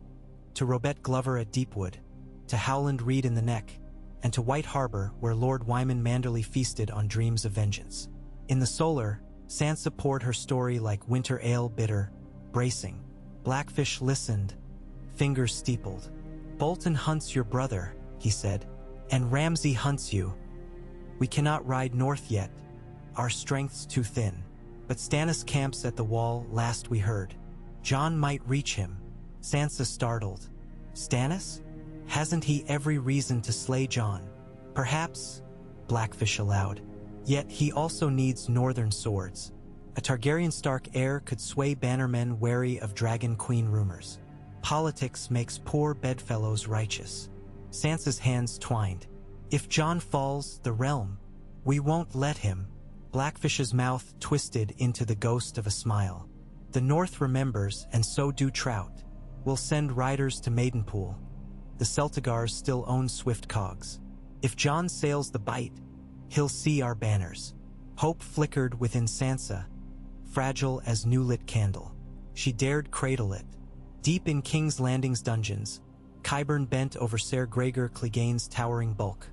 to Robert Glover at Deepwood, to Howland Reed in the Neck, and to White Harbor where Lord Wyman Manderly feasted on dreams of vengeance. In the solar, Sansa poured her story like winter ale bitter, bracing. Blackfish listened, fingers steepled. Bolton hunts your brother, he said, and Ramsay hunts you. We cannot ride north yet, our strength's too thin. But Stannis camps at the wall, last we heard. Jon might reach him. Sansa startled. Stannis? Hasn't he every reason to slay Jon? Perhaps, Blackfish allowed. Yet he also needs northern swords. A Targaryen Stark heir could sway bannermen wary of Dragon Queen rumors. Politics makes poor bedfellows righteous. Sansa's hands twined. If Jon falls, the realm, we won't let him. Blackfish's mouth twisted into the ghost of a smile. The North remembers, and so do trout. We'll send riders to Maidenpool. The Celtigars still own swift cogs. If Jon sails the Bight, he'll see our banners. Hope flickered within Sansa, fragile as new-lit candle. She dared cradle it. Deep in King's Landing's dungeons, Qyburn bent over Ser Gregor Clegane's towering bulk,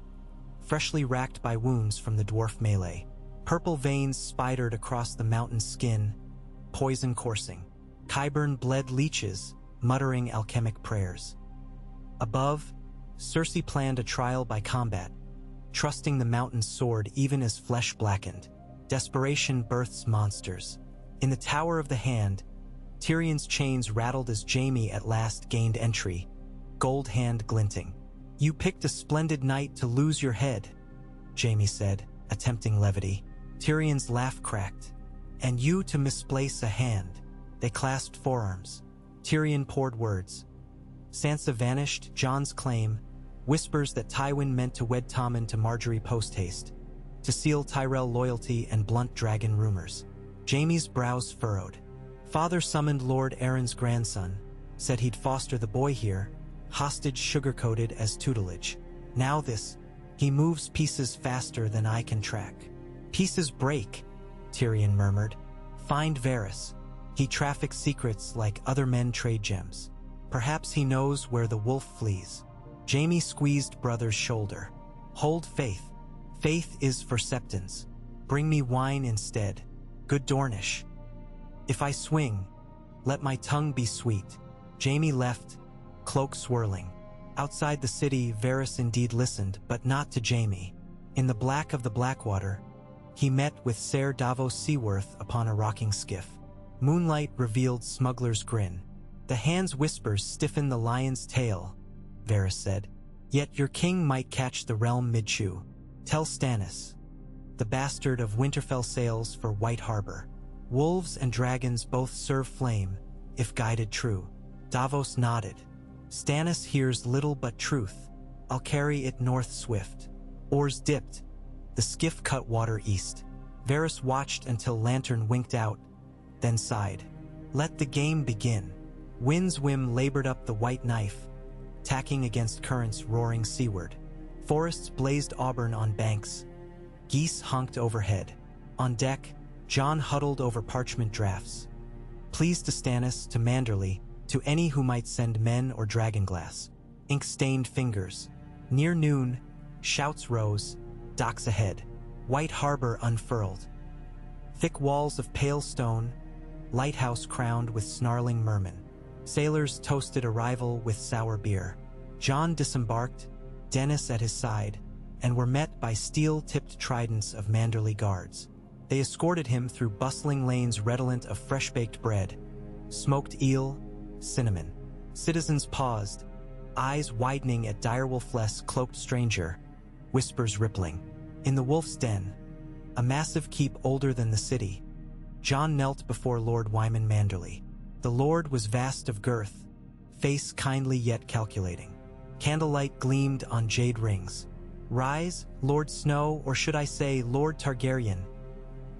freshly racked by wounds from the dwarf melee. Purple veins spidered across the mountain's skin, poison coursing. Qyburn bled leeches, muttering alchemic prayers. Above, Cersei planned a trial by combat, trusting the mountain's sword even as flesh blackened. Desperation births monsters. In the Tower of the Hand, Tyrion's chains rattled as Jaime at last gained entry, gold hand glinting. You picked a splendid night to lose your head, Jaime said, attempting levity. Tyrion's laugh cracked. And you to misplace a hand. They clasped forearms. Tyrion poured words. Sansa vanished, Jon's claim, whispers that Tywin meant to wed Tommen to Marjorie posthaste, to seal Tyrell loyalty and blunt dragon rumors. Jaime's brows furrowed. Father summoned Lord Aaron's grandson, said he'd foster the boy here, hostage sugar-coated as tutelage. Now this, he moves pieces faster than I can track. Pieces break, Tyrion murmured. Find Varys. He traffics secrets like other men trade gems. Perhaps he knows where the wolf flees. Jaime squeezed brother's shoulder. Hold faith. Faith is for Septons. Bring me wine instead. Good Dornish. If I swing, let my tongue be sweet. Jaime left, cloak swirling. Outside the city, Varys indeed listened, but not to Jaime. In the black of the Blackwater, he met with Ser Davos Seaworth upon a rocking skiff. Moonlight revealed Smuggler's grin. The hand's whispers stiffen the lion's tail, Varys said. Yet your king might catch the realm mid-chew. Tell Stannis. The bastard of Winterfell sails for White Harbor. Wolves and dragons both serve flame, if guided true. Davos nodded. Stannis hears little but truth. I'll carry it north swift. Oars dipped. The skiff cut water east. Varys watched until Lantern winked out, then sighed. Let the game begin. Wind's whim labored up the white knife, tacking against currents roaring seaward. Forests blazed auburn on banks. Geese honked overhead. On deck, Jon huddled over parchment drafts. Pleas to Stannis, to Manderly, to any who might send men or dragonglass. Ink-stained fingers. Near noon, shouts rose, docks ahead. White Harbor unfurled. Thick walls of pale stone, lighthouse crowned with snarling mermen. Sailors toasted arrival with sour beer. Jon disembarked, Dennis at his side, and were met by steel-tipped tridents of Manderly guards. They escorted him through bustling lanes redolent of fresh-baked bread, smoked eel, cinnamon. Citizens paused, eyes widening at direwolf-less cloaked stranger, whispers rippling. In the wolf's den, a massive keep older than the city, Jon knelt before Lord Wyman Manderly. The lord was vast of girth, face kindly yet calculating. Candlelight gleamed on jade rings. Rise, Lord Snow, or should I say Lord Targaryen,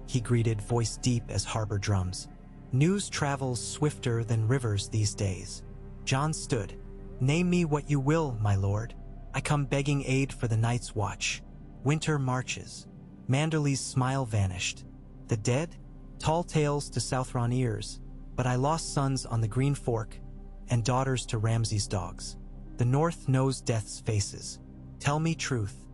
he greeted, voice deep as harbor drums. News travels swifter than rivers these days. Jon stood. Name me what you will, my lord. I come begging aid for the night's watch. Winter marches. Manderly's smile vanished. The dead? Tall tales to Southron ears, but I lost sons on the Green Fork and daughters to Ramsay's dogs. The North knows death's faces. Tell me truth.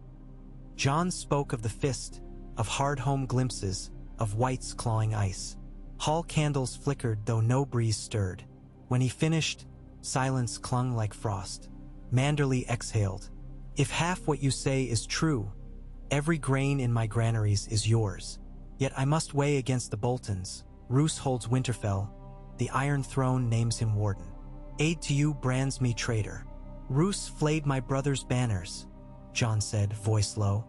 Jon spoke of the fist, of hard-home glimpses, of whites clawing ice. Hall candles flickered though no breeze stirred. When he finished, silence clung like frost. Manderly exhaled. If half what you say is true, every grain in my granaries is yours. Yet I must weigh against the Boltons. Roose holds Winterfell. The Iron Throne names him warden. Aid to you brands me traitor. Roose flayed my brother's banners, Jon said, voice low.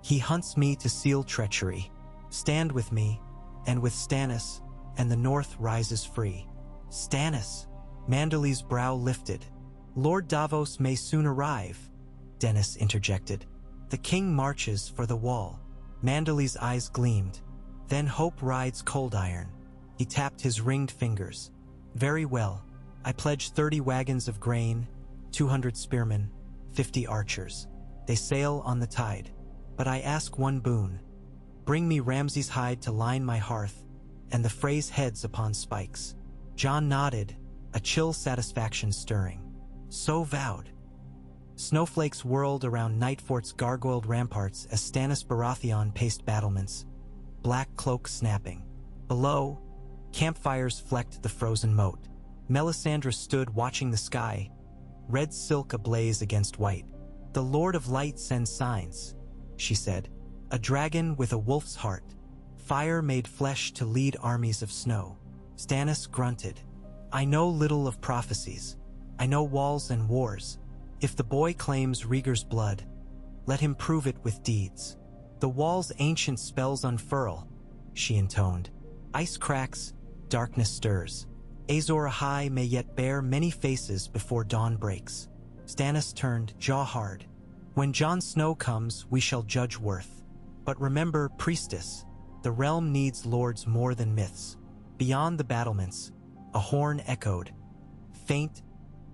He hunts me to seal treachery. Stand with me, and with Stannis, and the North rises free. Stannis! Manderly's brow lifted. Lord Davos may soon arrive, Dennis interjected. The king marches for the wall. Manderly's eyes gleamed. Then hope rides Cold Iron. He tapped his ringed fingers. Very well. I pledge 30 wagons of grain, 200 spearmen, 50 archers. They sail on the tide. But I ask one boon. Bring me Ramsay's hide to line my hearth, and the Frey's heads upon spikes. Jon nodded, a chill satisfaction stirring. So vowed. Snowflakes whirled around Nightfort's gargoyled ramparts as Stannis Baratheon paced battlements, black cloak snapping. Below, campfires flecked the frozen moat. Melisandre stood watching the sky, red silk ablaze against white. The Lord of Light sends signs, she said. A dragon with a wolf's heart. Fire made flesh to lead armies of snow. Stannis grunted. I know little of prophecies. I know walls and wars. If the boy claims Rhaegar's blood, let him prove it with deeds. The wall's ancient spells unfurl, she intoned. Ice cracks, darkness stirs. Azor Ahai may yet bear many faces before dawn breaks. Stannis turned, jaw hard. When Jon Snow comes, we shall judge worth. But remember, priestess, the realm needs lords more than myths. Beyond the battlements, a horn echoed. Faint,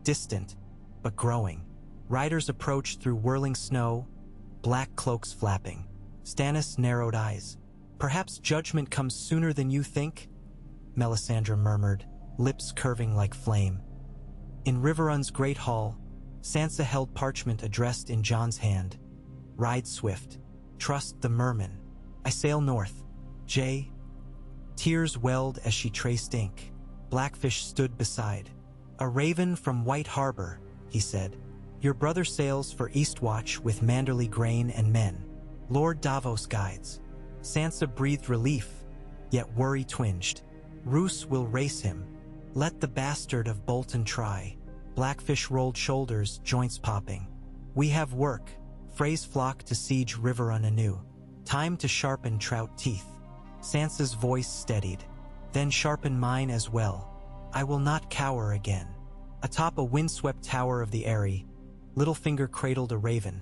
distant, but growing. Riders approached through whirling snow, black cloaks flapping. Stannis narrowed eyes. Perhaps judgment comes sooner than you think? Melisandre murmured, lips curving like flame. In Riverrun's great hall, Sansa held parchment addressed in Jon's hand. Ride swift. Trust the merman. I sail north. Jay. Tears welled as she traced ink. Blackfish stood beside. "A raven from White Harbor," he said. "Your brother sails for Eastwatch with Manderley grain and men. Lord Davos guides." Sansa breathed relief, yet worry twinged. "Roose will race him. Let the bastard of Bolton try." Blackfish rolled shoulders, joints popping. "We have work. Freys flock to siege Riverrun anew. Time to sharpen trout teeth." Sansa's voice steadied. "Then sharpen mine as well. I will not cower again." Atop a windswept tower of the Eyrie, Littlefinger cradled a raven,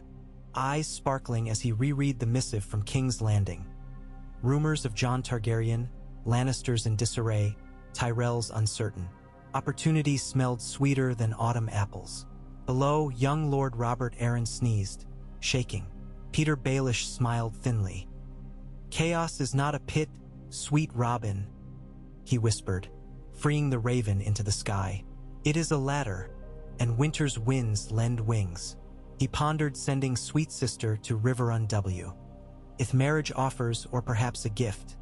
eyes sparkling as he reread the missive from King's Landing. Rumors of Jon Targaryen, Lannisters in disarray, Tyrells uncertain. Opportunity smelled sweeter than autumn apples. Below, young Lord Robert Arryn sneezed, shaking. Peter Baelish smiled thinly. "Chaos is not a pit, sweet Robin," he whispered, freeing the raven into the sky. "It is a ladder, and winter's winds lend wings." He pondered sending sweet sister to Riverrun W. If marriage offers, or perhaps a gift.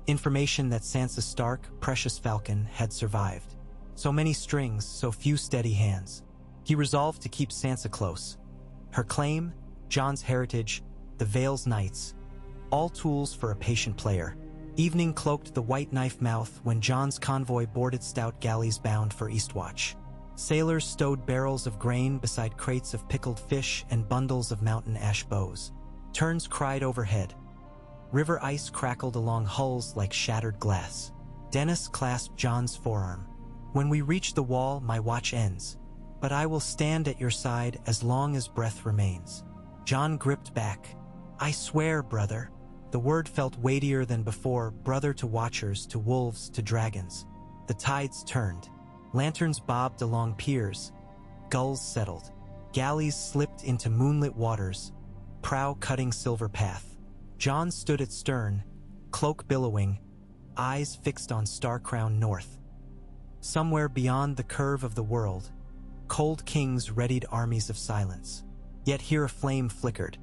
Information that Sansa Stark, precious falcon, had survived. So many strings, so few steady hands. He resolved to keep Sansa close. Her claim, Jon's heritage, the Vale's knights, all tools for a patient player. Evening cloaked the white knife mouth when Jon's convoy boarded stout galleys bound for Eastwatch. Sailors stowed barrels of grain beside crates of pickled fish and bundles of mountain ash boughs. Terns cried overhead. River ice crackled along hulls like shattered glass. Dennis clasped Jon's forearm. "When we reach the wall, my watch ends. But I will stand at your side as long as breath remains." Jon gripped back. "I swear, brother." The word felt weightier than before, brother to watchers, to wolves, to dragons. The tides turned. Lanterns bobbed along piers. Gulls settled. Galleys slipped into moonlit waters, prow cutting silver path. Jon stood at stern, cloak billowing, eyes fixed on star-crowned north. Somewhere beyond the curve of the world, cold kings readied armies of silence. Yet here a flame flickered.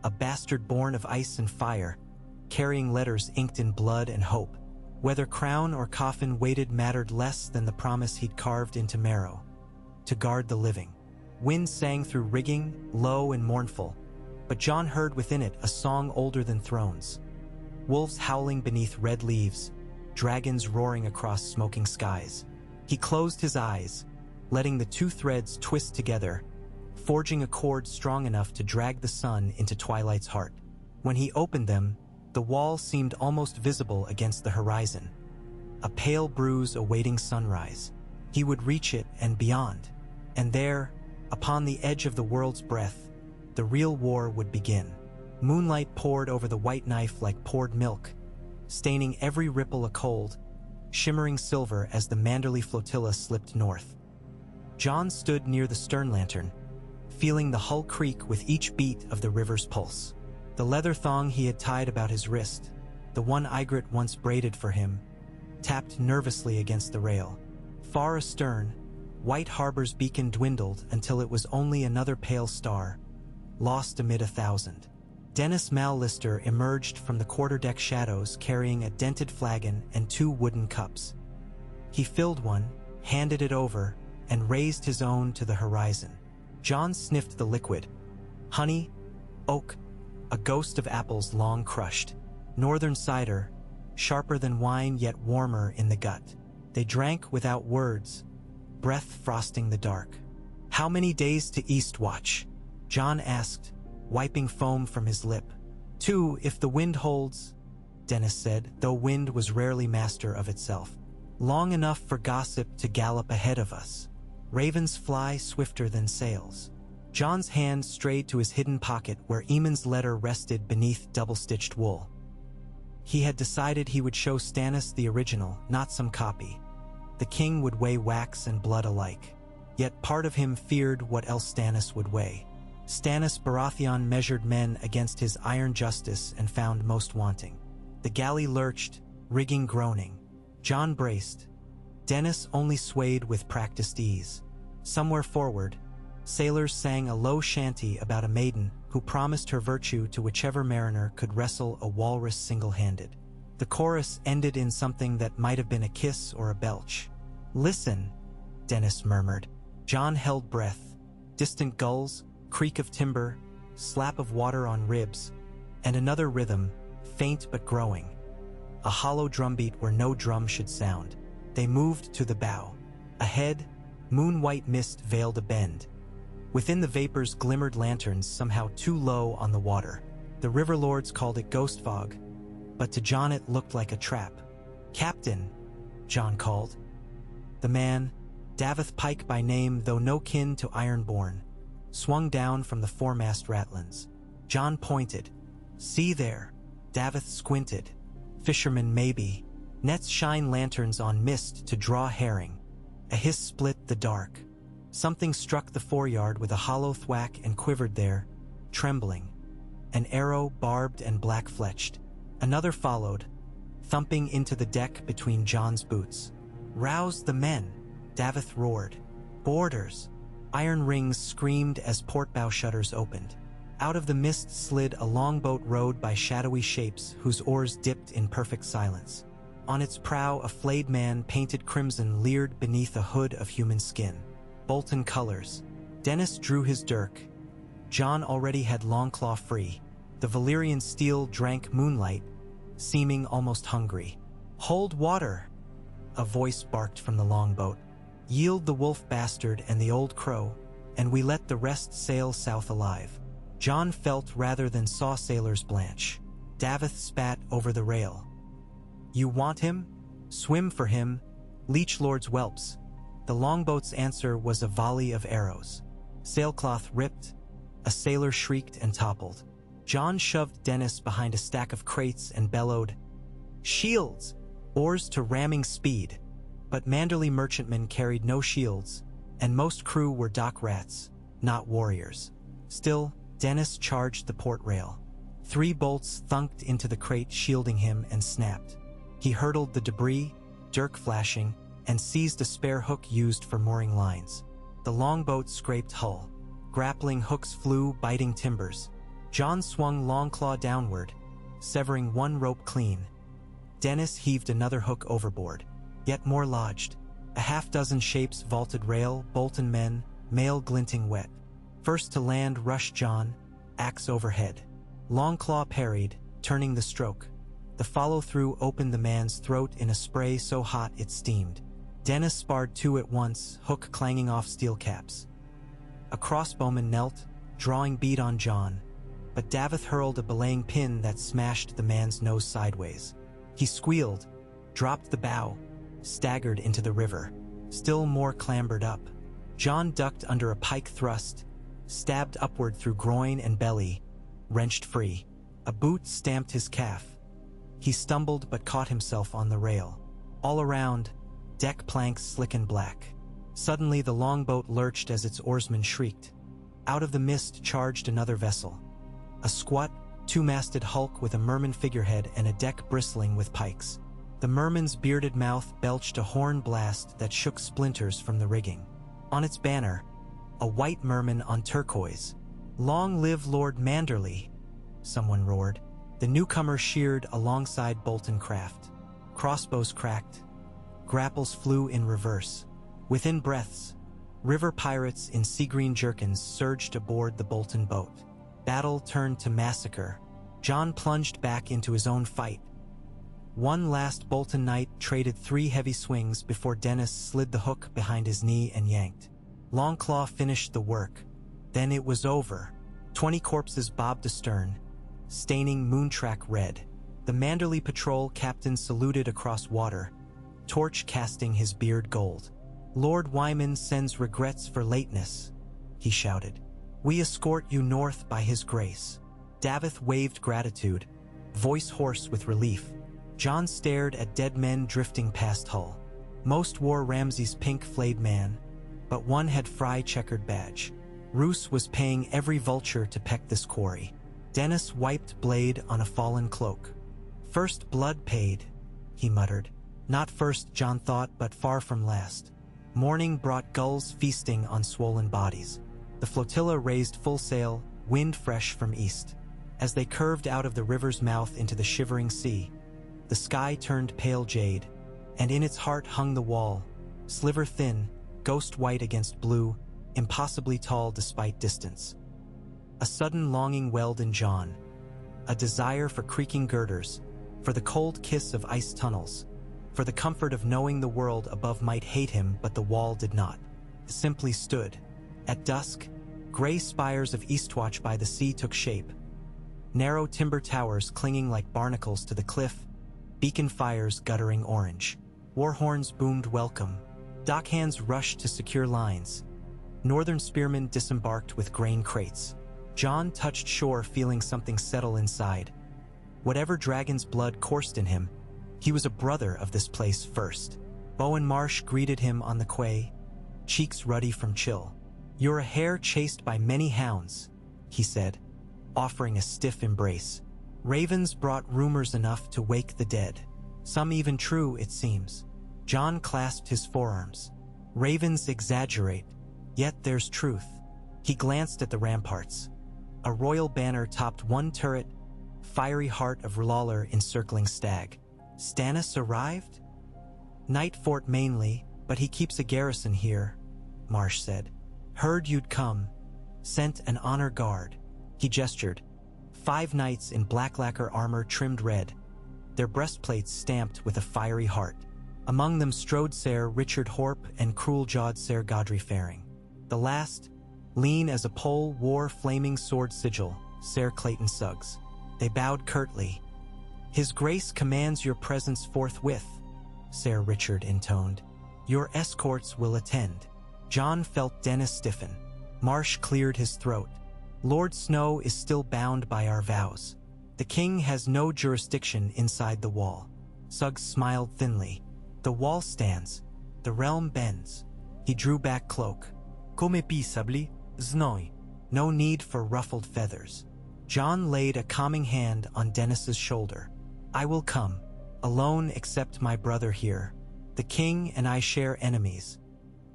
A bastard born of ice and fire, carrying letters inked in blood and hope. Whether crown or coffin weighted mattered less than the promise he'd carved into marrow. To guard the living. Wind sang through rigging, low and mournful, but Jon heard within it a song older than thrones. Wolves howling beneath red leaves, dragons roaring across smoking skies. He closed his eyes, letting the two threads twist together, forging a cord strong enough to drag the sun into Twilight's heart. When he opened them, the wall seemed almost visible against the horizon, a pale bruise awaiting sunrise. He would reach it and beyond, and there, upon the edge of the world's breath, the real war would begin. Moonlight poured over the white knife like poured milk, staining every ripple a cold, shimmering silver as the Manderley flotilla slipped north. Jon stood near the stern lantern, feeling the hull creak with each beat of the river's pulse. The leather thong he had tied about his wrist, the one Ygritte once braided for him, tapped nervously against the rail. Far astern, White Harbor's beacon dwindled until it was only another pale star, lost amid 1,000. Dennis Mallister emerged from the quarterdeck shadows carrying a dented flagon and 2 wooden cups. He filled one, handed it over, and raised his own to the horizon. Jon sniffed the liquid. Honey, oak, a ghost of apples long crushed. Northern cider, sharper than wine yet warmer in the gut. They drank without words, breath frosting the dark. "How many days to Eastwatch?" Jon asked, wiping foam from his lip. 2, if the wind holds," Dennis said, though wind was rarely master of itself. "Long enough for gossip to gallop ahead of us. Ravens fly swifter than sails." Jon's hand strayed to his hidden pocket where Eamon's letter rested beneath double-stitched wool. He had decided he would show Stannis the original, not some copy. The king would weigh wax and blood alike. Yet part of him feared what else Stannis would weigh. Stannis Baratheon measured men against his iron justice and found most wanting. The galley lurched, rigging groaning. Jon braced. Dennis only swayed with practiced ease. Somewhere forward, sailors sang a low shanty about a maiden who promised her virtue to whichever mariner could wrestle a walrus single-handed. The chorus ended in something that might have been a kiss or a belch. "Listen," Dennis murmured. Jon held breath. Distant gulls, creak of timber, slap of water on ribs, and another rhythm, faint but growing. A hollow drumbeat where no drum should sound. They moved to the bow. Ahead, moon-white mist veiled a bend. Within the vapors glimmered lanterns somehow too low on the water. The river lords called it ghost fog, but to Jon it looked like a trap. "Captain," Jon called. The man, Davith Pike by name though no kin to Ironborn, swung down from the foremast ratlins. Jon pointed. "See there." Davith squinted. "Fishermen maybe. Nets shine lanterns on mist to draw herring." A hiss split the dark. Something struck the foreyard with a hollow thwack and quivered there, trembling. An arrow, barbed and black-fletched. Another followed, thumping into the deck between Jon's boots. "Rouse the men," Davith roared. "Boarders!" Iron rings screamed as port bow shutters opened. Out of the mist slid a longboat rowed by shadowy shapes whose oars dipped in perfect silence. On its prow a flayed man painted crimson leered beneath a hood of human skin. Bolton colors. Dennis drew his dirk. Jon already had Longclaw free. The Valyrian steel drank moonlight, seeming almost hungry. "Hold water!" A voice barked from the longboat. "Yield the wolf bastard and the old crow, and we let the rest sail south alive." Jon felt rather than saw sailors blanch. Davith spat over the rail. "You want him? Swim for him, Leech Lord's whelps." The longboat's answer was a volley of arrows. Sailcloth ripped, a sailor shrieked and toppled. Jon shoved Dennis behind a stack of crates and bellowed, "Shields!" Oars to ramming speed. But Manderley merchantmen carried no shields, and most crew were dock rats, not warriors. Still, Dennis charged the port rail. 3 bolts thunked into the crate shielding him and snapped. He hurdled the debris, dirk flashing, and seized a spare hook used for mooring lines. The longboat scraped hull. Grappling hooks flew, biting timbers. Jon swung Longclaw downward, severing one rope clean. Dennis heaved another hook overboard. Yet more lodged. A half-dozen shapes vaulted rail, Bolton men, mail glinting wet. First to land rushed Jon, axe overhead. Longclaw parried, turning the stroke. The follow-through opened the man's throat in a spray so hot it steamed. Dennis sparred 2 at once, hook clanging off steel caps. A crossbowman knelt, drawing bead on Jon, but Davith hurled a belaying pin that smashed the man's nose sideways. He squealed, dropped the bow, staggered into the river. Still more clambered up. Jon ducked under a pike thrust, stabbed upward through groin and belly, wrenched free. A boot stamped his calf. He stumbled but caught himself on the rail. All around, deck planks slick and black. Suddenly the longboat lurched as its oarsmen shrieked. Out of the mist charged another vessel. A squat, 2-masted hulk with a merman figurehead and a deck bristling with pikes. The merman's bearded mouth belched a horn blast that shook splinters from the rigging. On its banner, a white merman on turquoise. "Long live Lord Manderley," someone roared. The newcomer sheared alongside Bolton craft. Crossbows cracked. Grapples flew in reverse. Within breaths, river pirates in sea-green jerkins surged aboard the Bolton boat. Battle turned to massacre. Jon plunged back into his own fight. One last Bolton knight traded 3 heavy swings before Dennis slid the hook behind his knee and yanked. Longclaw finished the work. Then it was over. 20 corpses bobbed astern, staining Moontrack red. The Manderley patrol captain saluted across water, torch casting his beard gold. "Lord Wyman sends regrets for lateness," he shouted. "We escort you north by his grace." Davith waved gratitude, voice hoarse with relief. Jon stared at dead men drifting past Hull. Most wore Ramsay's pink flayed man, but one had Fry checkered badge. Roose was paying every vulture to peck this quarry. Dennis wiped blade on a fallen cloak. "First blood paid," he muttered. Not first, Jon thought, but far from last. Morning brought gulls feasting on swollen bodies. The flotilla raised full sail, wind fresh from east. As they curved out of the river's mouth into the shivering sea, the sky turned pale jade, and in its heart hung the wall, sliver thin, ghost white against blue, impossibly tall despite distance. A sudden longing welled in Jon, a desire for creaking girders, for the cold kiss of ice tunnels, for the comfort of knowing the world above might hate him but the wall did not. It simply stood. At dusk, gray spires of Eastwatch by the sea took shape. Narrow timber towers clinging like barnacles to the cliff, beacon fires guttering orange. War horns boomed welcome. Dockhands rushed to secure lines. Northern spearmen disembarked with grain crates. Jon touched shore feeling something settle inside. Whatever dragon's blood coursed in him, he was a brother of this place first. Bowen Marsh greeted him on the quay, cheeks ruddy from chill. "You're a hare chased by many hounds," he said, offering a stiff embrace. "Ravens brought rumors enough to wake the dead. Some even true, it seems." Jon clasped his forearms. "Ravens exaggerate, yet there's truth." He glanced at the ramparts. A royal banner topped one turret, fiery heart of R'hllor encircling stag. Stannis arrived? "Night fort mainly, but he keeps a garrison here," Marsh said. "Heard you'd come. Sent an honor guard." He gestured. 5 knights in black lacquer armor trimmed red, their breastplates stamped with a fiery heart. Among them strode Ser Richard Horp and cruel-jawed Ser Godry Faring. The last, lean as a pole, wore flaming sword sigil, Ser Clayton Suggs. They bowed curtly. "His Grace commands your presence forthwith," Ser Richard intoned. "Your escorts will attend." Jon felt Dennis stiffen. Marsh cleared his throat. "Lord Snow is still bound by our vows. The king has no jurisdiction inside the wall." Suggs smiled thinly. "The wall stands. The realm bends." He drew back cloak. "Come peaceably, Znoi. No need for ruffled feathers." Jon laid a calming hand on Dennis's shoulder. "I will come, alone except my brother here. The king and I share enemies.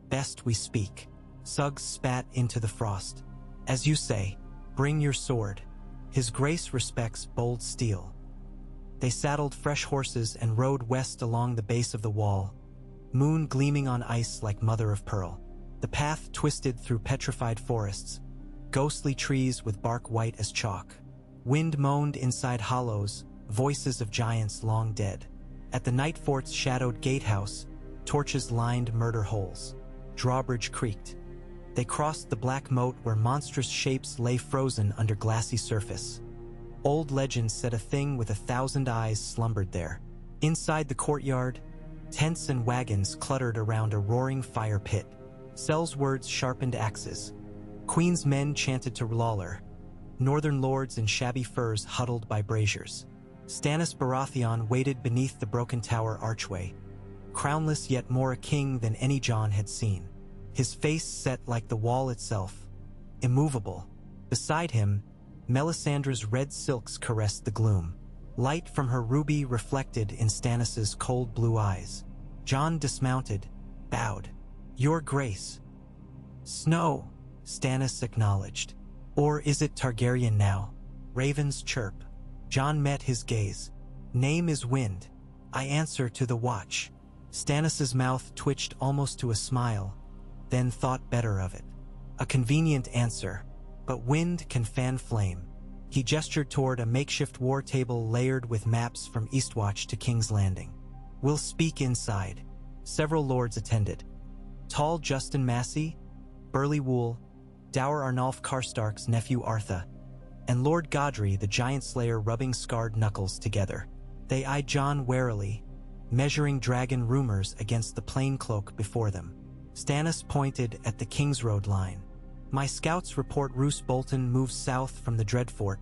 Best we speak." Suggs spat into the frost. "As you say, bring your sword. His Grace respects bold steel." They saddled fresh horses and rode west along the base of the wall, moon gleaming on ice like mother of pearl. The path twisted through petrified forests, ghostly trees with bark white as chalk. Wind moaned inside hollows, voices of giants long dead. At the night fort's shadowed gatehouse, torches lined murder holes. Drawbridge creaked. They crossed the black moat where monstrous shapes lay frozen under glassy surface. Old legends said a thing with 1,000 eyes slumbered there. Inside the courtyard, tents and wagons cluttered around a roaring fire pit. Sel's words sharpened axes. Queen's men chanted to R'hllor. Northern lords in shabby furs huddled by braziers. Stannis Baratheon waited beneath the broken tower archway, crownless yet more a king than any Jon had seen. His face set like the wall itself, immovable. Beside him, Melisandre's red silks caressed the gloom. Light from her ruby reflected in Stannis's cold blue eyes. Jon dismounted, bowed. "Your Grace." "Snow," Stannis acknowledged. "Or is it Targaryen now?" Ravens chirp. Jon met his gaze. "Name is Wind. I answer to the watch." Stannis's mouth twitched almost to a smile, then thought better of it. A convenient answer, but wind can fan flame. He gestured toward a makeshift war table layered with maps from Eastwatch to King's Landing. "We'll speak inside." Several lords attended. Tall Justin Massey, Burly Wool, dour Arnulf Karstark's nephew Artha, and Lord Godry the giant slayer rubbing scarred knuckles together. They eyed Jon warily, measuring dragon rumors against the plain cloak before them. Stannis pointed at the Kingsroad line. "My scouts report Roose Bolton moves south from the Dreadfort,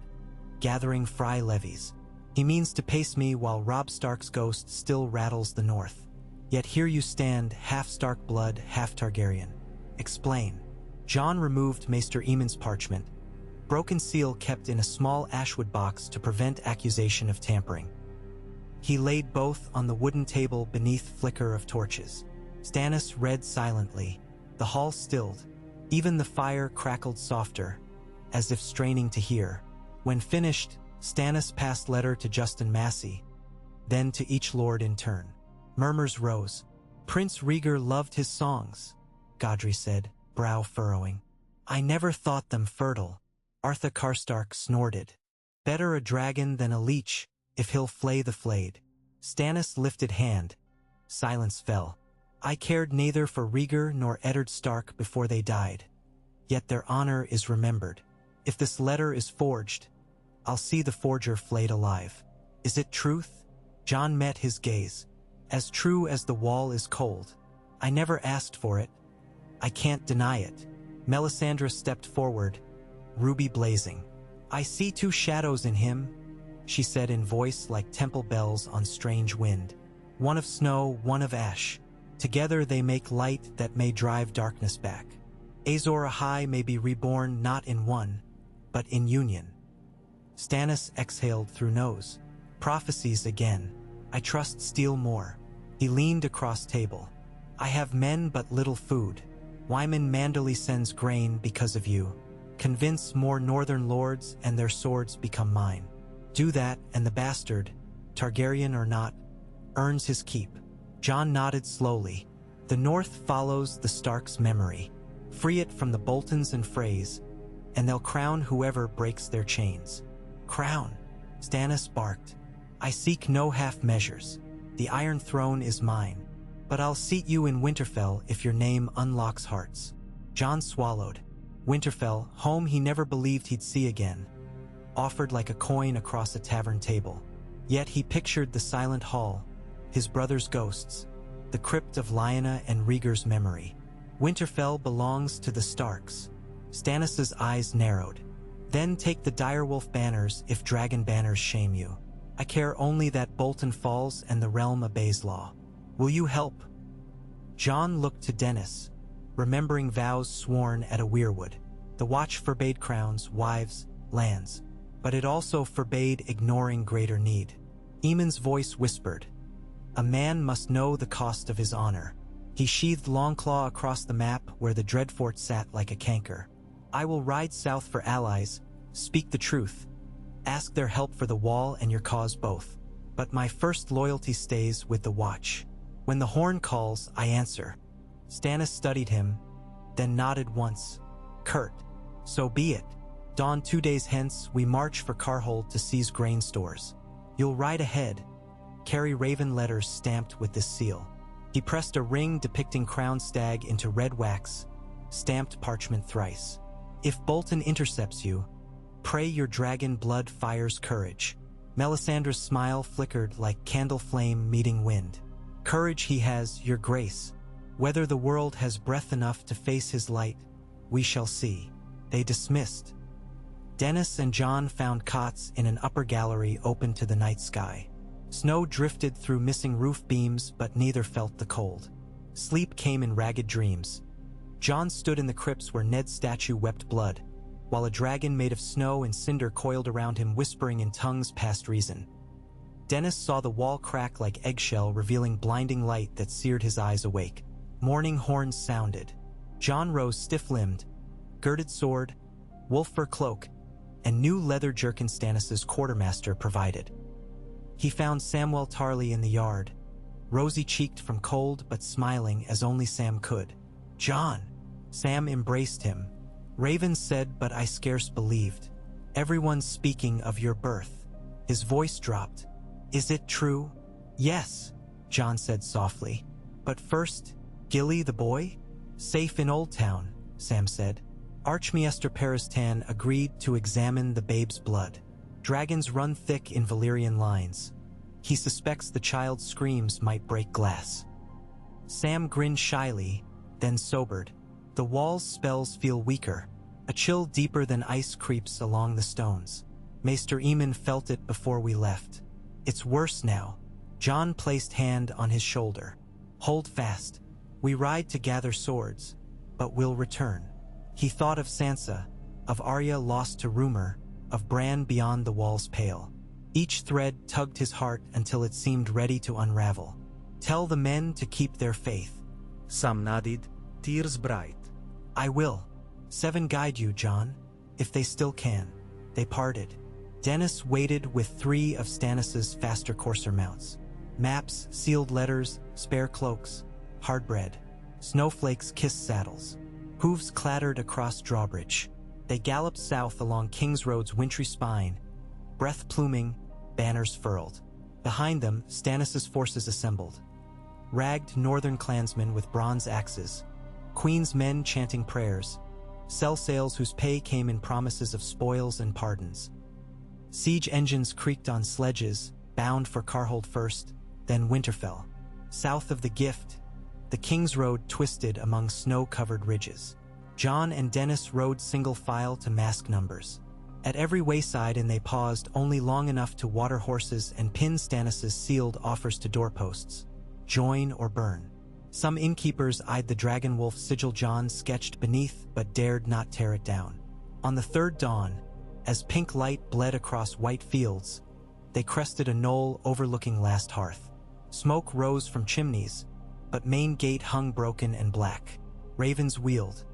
gathering Frey levies. He means to pace me while Robb Stark's ghost still rattles the north. Yet here you stand, half Stark blood, half Targaryen. Explain." Jon removed Maester Aemon's parchment, broken seal kept in a small ashwood box to prevent accusation of tampering. He laid both on the wooden table beneath flicker of torches. Stannis read silently. The hall stilled. Even the fire crackled softer, as if straining to hear. When finished, Stannis passed letter to Justin Massey, then to each lord in turn. Murmurs rose. Prince Rhaegar loved his songs. Godry said, brow furrowing. I never thought them fertile. Arthur Karstark snorted. Better a dragon than a leech, if he'll flay the flayed. Stannis lifted hand. Silence fell. I cared neither for Rhaegar nor Eddard Stark before they died. Yet their honor is remembered. If this letter is forged, I'll see the forger flayed alive. Is it truth? Jon met his gaze. As true as the wall is cold. I never asked for it. I can't deny it. Melisandre stepped forward, ruby blazing. I see two shadows in him, she said in voice like temple bells on strange wind. One of snow, one of ash. Together they make light that may drive darkness back. Azor Ahai may be reborn not in one, but in union. Stannis exhaled through nose. Prophecies again. I trust steel more. He leaned across table. I have men but little food. Wyman Manderly sends grain because of you. Convince more northern lords and their swords become mine. Do that and the bastard, Targaryen or not, earns his keep. Jon nodded slowly. The north follows the Stark's memory. Free it from the Boltons and Freys, and they'll crown whoever breaks their chains. Crown, Stannis barked. I seek no half measures. The Iron Throne is mine. But I'll seat you in Winterfell if your name unlocks hearts. Jon swallowed. Winterfell, home he never believed he'd see again, offered like a coin across a tavern table. Yet he pictured the silent hall, his brother's ghosts, the crypt of Lyanna and Rhaegar's memory. Winterfell belongs to the Starks. Stannis's eyes narrowed. Then take the direwolf banners if dragon banners shame you. I care only that Bolton falls and the realm obeys law. Will you help? Jon looked to Dennis, remembering vows sworn at a weirwood. The watch forbade crowns, wives, lands, but it also forbade ignoring greater need. Aemon's voice whispered, a man must know the cost of his honor. He sheathed Longclaw across the map where the Dreadfort sat like a canker. I will ride south for allies, speak the truth, ask their help for the wall and your cause both. But my first loyalty stays with the watch. When the horn calls, I answer. Stannis studied him, then nodded once. Curt, so be it. Dawn 2 days hence, we march for Carhold to seize grain stores. You'll ride ahead, carry raven letters stamped with this seal. He pressed a ring depicting crowned stag into red wax, stamped parchment thrice. If Bolton intercepts you, pray your dragon blood fires courage. Melisandre's smile flickered like candle flame meeting wind. Courage he has, your grace. Whether the world has breath enough to face his light, we shall see. They dismissed. Dennis and Jon found cots in an upper gallery open to the night sky. Snow drifted through missing roof beams, but neither felt the cold. Sleep came in ragged dreams. Jon stood in the crypts where Ned's statue wept blood, while a dragon made of snow and cinder coiled around him, whispering in tongues past reason. Dennis saw the wall crack like eggshell, revealing blinding light that seared his eyes awake. Morning horns sounded. Jon rose stiff-limbed, girded sword, wolf fur cloak, and new leather jerkin Stannis's quartermaster provided. He found Samwell Tarly in the yard, rosy-cheeked from cold but smiling as only Sam could. Jon! Sam embraced him. Raven said, but I scarce believed. Everyone's speaking of your birth. His voice dropped. Is it true? Yes, Jon said softly. But first, Gilly the boy? Safe in Old Town, Sam said. Archmaester Peristan agreed to examine the babe's blood. Dragons run thick in Valyrian lines. He suspects the child's screams might break glass. Sam grinned shyly, then sobered. The wall's spells feel weaker. A chill deeper than ice creeps along the stones. Maester Aemon felt it before we left. It's worse now. Jon placed hand on his shoulder. Hold fast. We ride to gather swords, but we'll return. He thought of Sansa, of Arya lost to rumor, of Bran beyond the wall's pale. Each thread tugged his heart until it seemed ready to unravel. Tell the men to keep their faith. Sam nodded, tears bright. I will. 7 guide you, Jon, if they still can. They parted. Dennis waited with 3 of Stannis's faster courser mounts. Maps, sealed letters, spare cloaks, hard bread. Snowflakes kissed saddles. Hooves clattered across drawbridge. They galloped south along King's Road's wintry spine, breath pluming, banners furled. Behind them, Stannis' forces assembled. Ragged northern clansmen with bronze axes, Queen's men chanting prayers, sell-sails whose pay came in promises of spoils and pardons. Siege engines creaked on sledges, bound for Carhold first, then Winterfell. South of the Gift, the King's Road twisted among snow-covered ridges. Jon and Dennis rode single file to mask numbers. At every wayside they paused only long enough to water horses and pin Stannis' sealed offers to doorposts. Join or burn. Some innkeepers eyed the dragon wolf sigil Jon sketched beneath but dared not tear it down. On the third dawn, as pink light bled across white fields, they crested a knoll overlooking Last Hearth. Smoke rose from chimneys, but main gate hung broken and black. Ravens wheeled.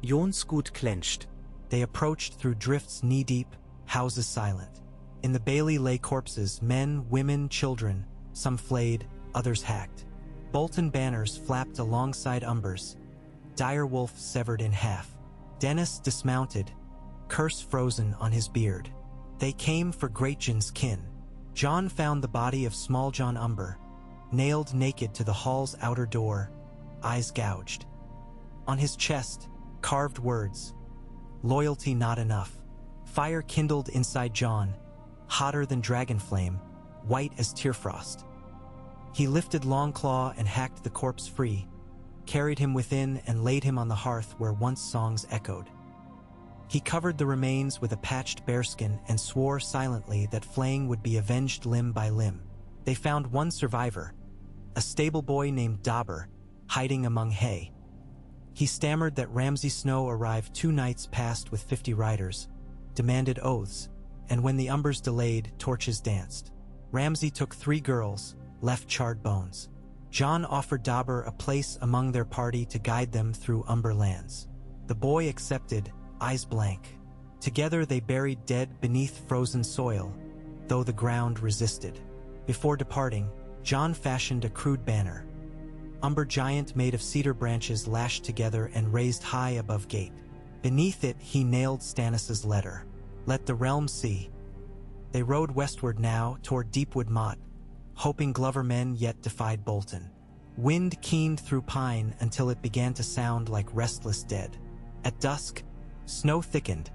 Jon's Gut clenched. They approached through drifts knee-deep, houses silent. In the bailey lay corpses, men, women, children, some flayed, others hacked. Bolton banners flapped alongside Umbers, direwolf severed in half. Dennis dismounted, curse frozen on his beard. They came for Greyjoy's kin. Jon found the body of Small Jon Umber, nailed naked to the hall's outer door, eyes gouged. On his chest, carved words, loyalty not enough. Fire kindled inside Jon, hotter than dragon flame, white as tearfrost. He lifted Longclaw and hacked the corpse free, carried him within and laid him on the hearth where once songs echoed. He covered the remains with a patched bearskin and swore silently that flaying would be avenged limb by limb. They found one survivor, a stable boy named Dobber, hiding among hay. He stammered that Ramsay Snow arrived 2 nights past with 50 riders, demanded oaths, and when the Umbers delayed, torches danced. Ramsay took 3 girls, left charred bones. Jon offered Dobber a place among their party to guide them through Umber lands. The boy accepted, eyes blank. Together they buried dead beneath frozen soil, though the ground resisted. Before departing, Jon fashioned a crude banner. Umber giant made of cedar branches lashed together and raised high above gate. Beneath it he nailed Stannis' letter. Let the realm see. They rode westward now toward Deepwood Motte, hoping Glover men yet defied Bolton. Wind keened through pine until it began to sound like restless dead. At dusk, snow thickened,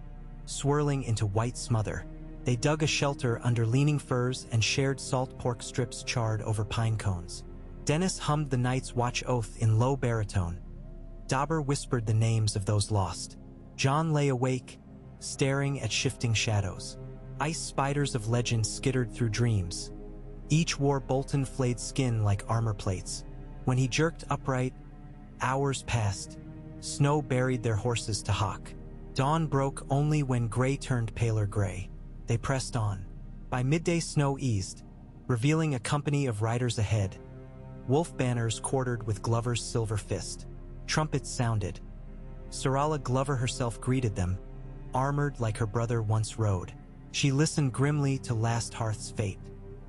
swirling into white smother. They dug a shelter under leaning firs and shared salt pork strips charred over pine cones. Dennis hummed the night's watch oath in low baritone. Dobber whispered the names of those lost. Jon lay awake, staring at shifting shadows. Ice spiders of legend skittered through dreams. Each wore Bolton flayed skin like armor plates. When he jerked upright, hours passed. Snow buried their horses to hock. Dawn broke only when gray turned paler gray. They pressed on. By midday snow eased, revealing a company of riders ahead. Wolf banners quartered with Glover's silver fist. Trumpets sounded. Sarala Glover herself greeted them, armored like her brother once rode. She listened grimly to Last Hearth's fate.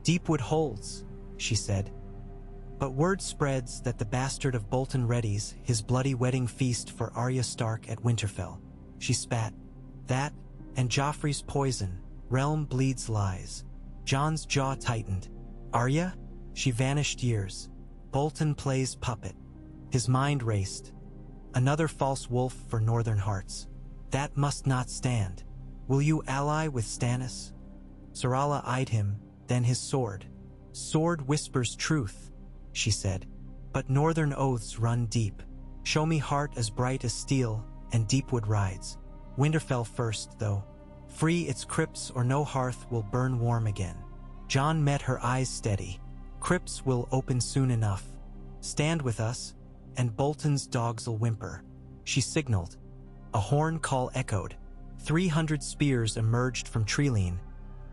Deepwood holds, she said. But word spreads that the bastard of Bolton readies his bloody wedding feast for Arya Stark at Winterfell. She spat. That, and Joffrey's poison, realm bleeds lies. Jon's jaw tightened. Arya? She vanished years. Bolton plays puppet. His mind raced. Another false wolf for northern hearts. That must not stand. Will you ally with Stannis? Sarala eyed him, then his sword. Sword whispers truth, she said. But northern oaths run deep. Show me heart as bright as steel, and Deepwood rides. Winterfell first, though. Free its crypts or no hearth will burn warm again. Jon met her eyes steady. Crypts will open soon enough. Stand with us, and Bolton's dogs'll whimper. She signaled. A horn call echoed. 300 spears emerged from Treeline,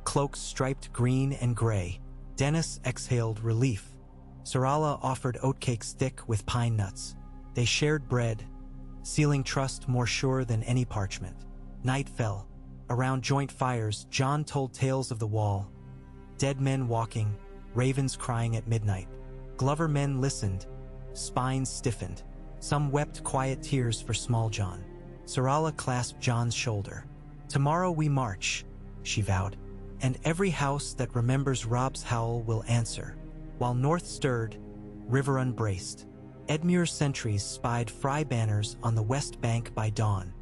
cloaks striped green and gray. Dennis exhaled relief. Sarala offered oatcakes thick with pine nuts. They shared bread, sealing trust more sure than any parchment. Night fell. Around joint fires, Jon told tales of the wall. Dead men walking, ravens crying at midnight. Glover men listened, spines stiffened. Some wept quiet tears for small John. Sarala clasped John's shoulder. "Tomorrow we march," she vowed, "and every house that remembers Rob's howl will answer." While north stirred, river unbraced, Edmure's sentries spied fry banners on the west bank by dawn.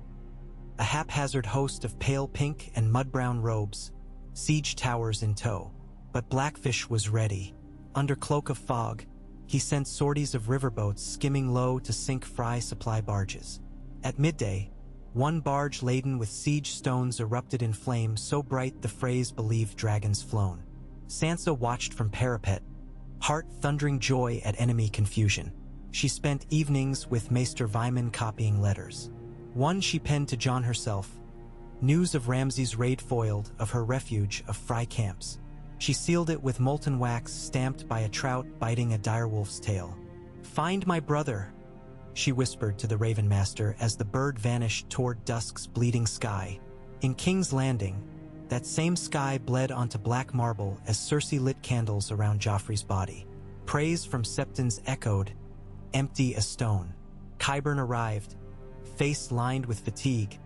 A haphazard host of pale pink and mud-brown robes, siege towers in tow. But Blackfish was ready. Under cloak of fog, he sent sorties of riverboats skimming low to sink fry supply barges. At midday, one barge laden with siege stones erupted in flame so bright the Freys believed dragons flown. Sansa watched from parapet, heart thundering joy at enemy confusion. She spent evenings with Maester Vyman copying letters. One she penned to Jon herself, news of Ramsay's raid foiled, of her refuge of fry camps. She sealed it with molten wax stamped by a trout biting a direwolf's tail. "Find my brother," she whispered to the Raven Master as the bird vanished toward dusk's bleeding sky. In King's Landing, that same sky bled onto black marble as Cersei lit candles around Joffrey's body. Praise from Septons echoed, empty as stone. Qyburn arrived, face lined with fatigue,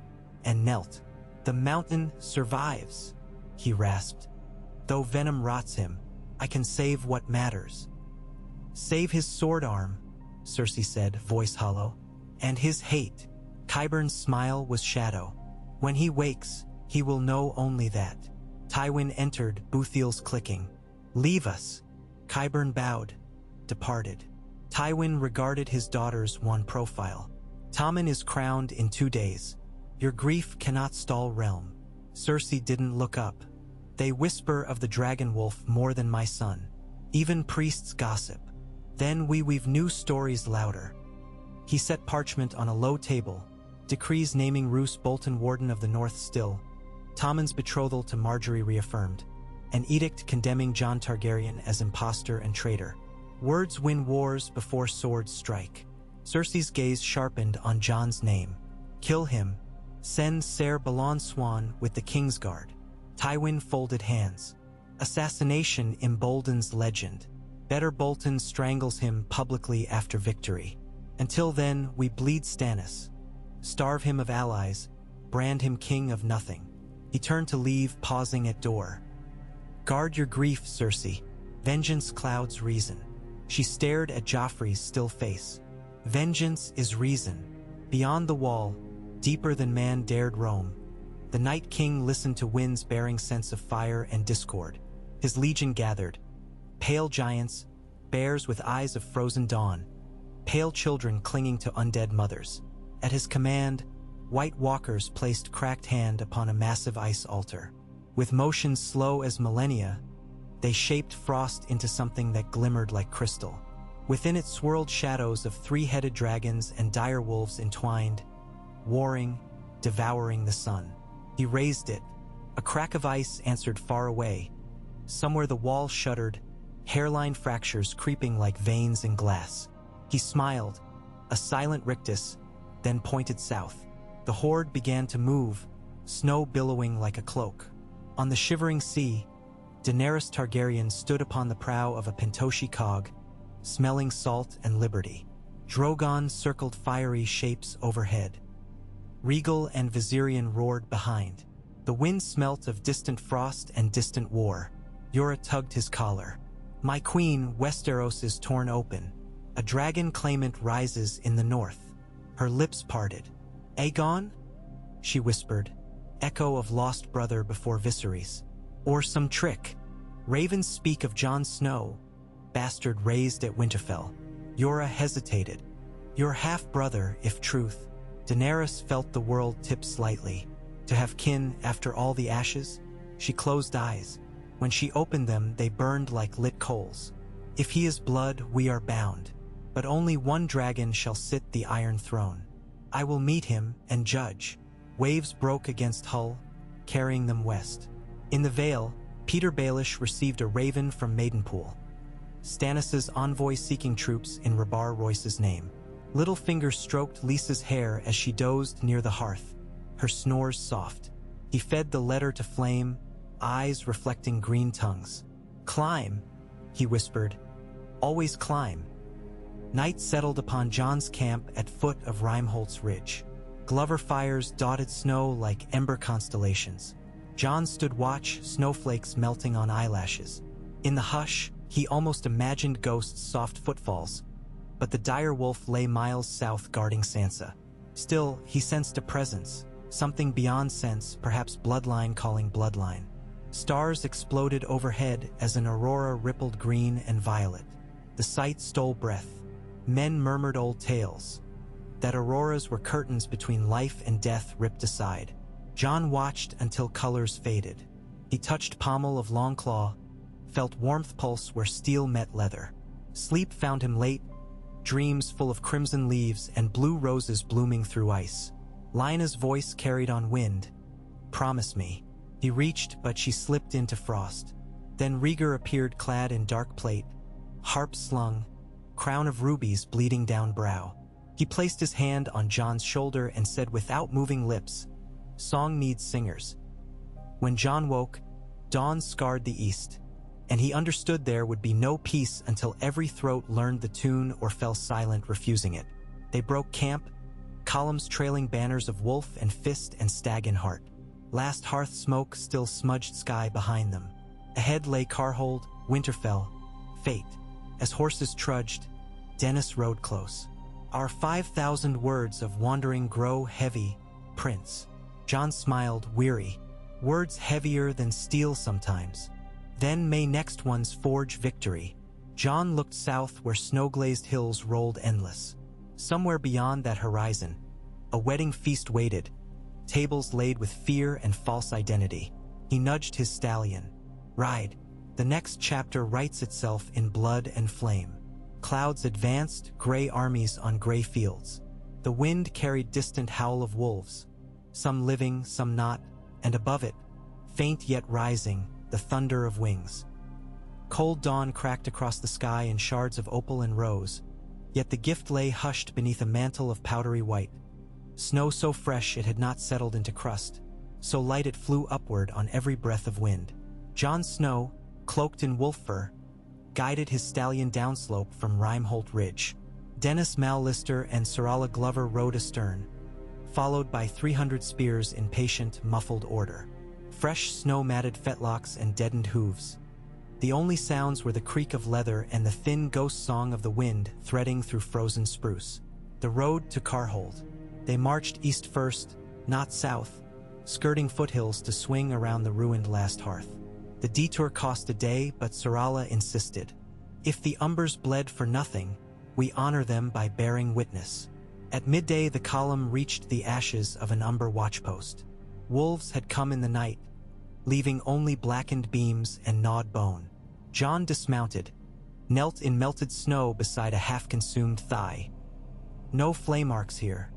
and knelt. "The mountain survives," he rasped. "Though venom rots him, I can save what matters." "Save his sword arm," Cersei said, voice hollow. "And his hate." Qyburn's smile was shadow. "When he wakes, he will know only that." Tywin entered, Boothiel's clicking. "Leave us." Qyburn bowed, departed. Tywin regarded his daughter's wan profile. "Tommen is crowned in 2 days. Your grief cannot stall realm." Cersei didn't look up. "They whisper of the dragon wolf more than my son. Even priests gossip. Then we weave new stories louder." He set parchment on a low table, decrees naming Roose Bolton Warden of the North still, Tommen's betrothal to Marjorie reaffirmed, an edict condemning Jon Targaryen as impostor and traitor. Words win wars before swords strike. Cersei's gaze sharpened on Jon's name. "Kill him. Send Ser Balon Swan with the Kingsguard." Tywin folded hands. "Assassination emboldens legend. Better Bolton strangles him publicly after victory. Until then, we bleed Stannis. Starve him of allies, brand him king of nothing." He turned to leave, pausing at door. "Guard your grief, Cersei. Vengeance clouds reason." She stared at Joffrey's still face. "Vengeance is reason. Beyond the wall, deeper than man dared roam." The Night King listened to winds bearing scents of fire and discord. His legion gathered. Pale giants, bears with eyes of frozen dawn, pale children clinging to undead mothers. At his command, white walkers placed cracked hand upon a massive ice altar. With motions slow as millennia, they shaped frost into something that glimmered like crystal. Within it swirled shadows of 3-headed dragons and dire wolves entwined, warring, devouring the sun. He raised it. A crack of ice answered far away. Somewhere the wall shuddered, hairline fractures creeping like veins in glass. He smiled, a silent rictus, then pointed south. The horde began to move, snow billowing like a cloak. On the shivering sea, Daenerys Targaryen stood upon the prow of a Pentoshi cog, smelling salt and liberty. Drogon circled fiery shapes overhead. Regal and Viserion roared behind. The wind smelt of distant frost and distant war. Yora tugged his collar. "My queen, Westeros is torn open. A dragon claimant rises in the north." Her lips parted. "Aegon?" she whispered, echo of lost brother before Viserys. "Or some trick. Ravens speak of Jon Snow, bastard raised at Winterfell." Yora hesitated. "Your half-brother, if truth." Daenerys felt the world tip slightly. To have kin after all the ashes? She closed eyes. When she opened them, they burned like lit coals. "If he is blood, we are bound. But only one dragon shall sit the Iron Throne. I will meet him and judge." Waves broke against Hull, carrying them west. In the Vale, Peter Baelish received a raven from Maidenpool, Stannis' envoy seeking troops in Rabar Royce's name. Littlefinger stroked Lisa's hair as she dozed near the hearth, her snores soft. He fed the letter to flame, eyes reflecting green tongues. "Climb," he whispered. "Always climb." Night settled upon Jon's camp at foot of Rimeholt's Ridge. Glover fires dotted snow like ember constellations. Jon stood watch, snowflakes melting on eyelashes. In the hush, he almost imagined Ghost's soft footfalls, but the dire wolf lay miles south guarding Sansa. Still, he sensed a presence, something beyond sense, perhaps bloodline calling bloodline. Stars exploded overhead as an aurora rippled green and violet. The sight stole breath. Men murmured old tales, that auroras were curtains between life and death ripped aside. Jon watched until colors faded. He touched pommel of Longclaw, felt warmth pulse where steel met leather. Sleep found him late, dreams full of crimson leaves and blue roses blooming through ice. Lynna's voice carried on wind. "Promise me." He reached, but she slipped into frost. Then Rhaegar appeared clad in dark plate, harp slung, crown of rubies bleeding down brow. He placed his hand on Jon's shoulder and said without moving lips, "Song needs singers." When Jon woke, dawn scarred the east, and he understood there would be no peace until every throat learned the tune or fell silent refusing it. They broke camp, columns trailing banners of wolf and fist and stag in heart. Last hearth smoke still smudged sky behind them. Ahead lay Carhold, Winterfell, fate. As horses trudged, Dennis rode close. "Our 5,000 words of wandering grow heavy, Prince." Jon smiled, weary. "Words heavier than steel sometimes. Then may next ones forge victory." Jon looked south where snow-glazed hills rolled endless. Somewhere beyond that horizon, a wedding feast waited, tables laid with fear and false identity. He nudged his stallion. "Ride. The next chapter writes itself in blood and flame." Clouds advanced, gray armies on gray fields. The wind carried distant howl of wolves, some living, some not, and above it, faint yet rising, the thunder of wings. Cold dawn cracked across the sky in shards of opal and rose, yet the gift lay hushed beneath a mantle of powdery white. Snow so fresh it had not settled into crust, so light it flew upward on every breath of wind. Jon Snow, cloaked in wolf fur, guided his stallion downslope from Rimeholt Ridge. Dennis Mallister and Sarala Glover rode astern, followed by 300 spears in patient, muffled order. Fresh snow-matted fetlocks and deadened hooves. The only sounds were the creak of leather and the thin ghost song of the wind threading through frozen spruce. The road to Carhold. They marched east first, not south, skirting foothills to swing around the ruined last hearth. The detour cost a day, but Sarala insisted. "If the Umbers bled for nothing, we honor them by bearing witness." At midday the column reached the ashes of an Umber watchpost. Wolves had come in the night, leaving only blackened beams and gnawed bone. Jon dismounted, knelt in melted snow beside a half-consumed thigh. No flame marks here.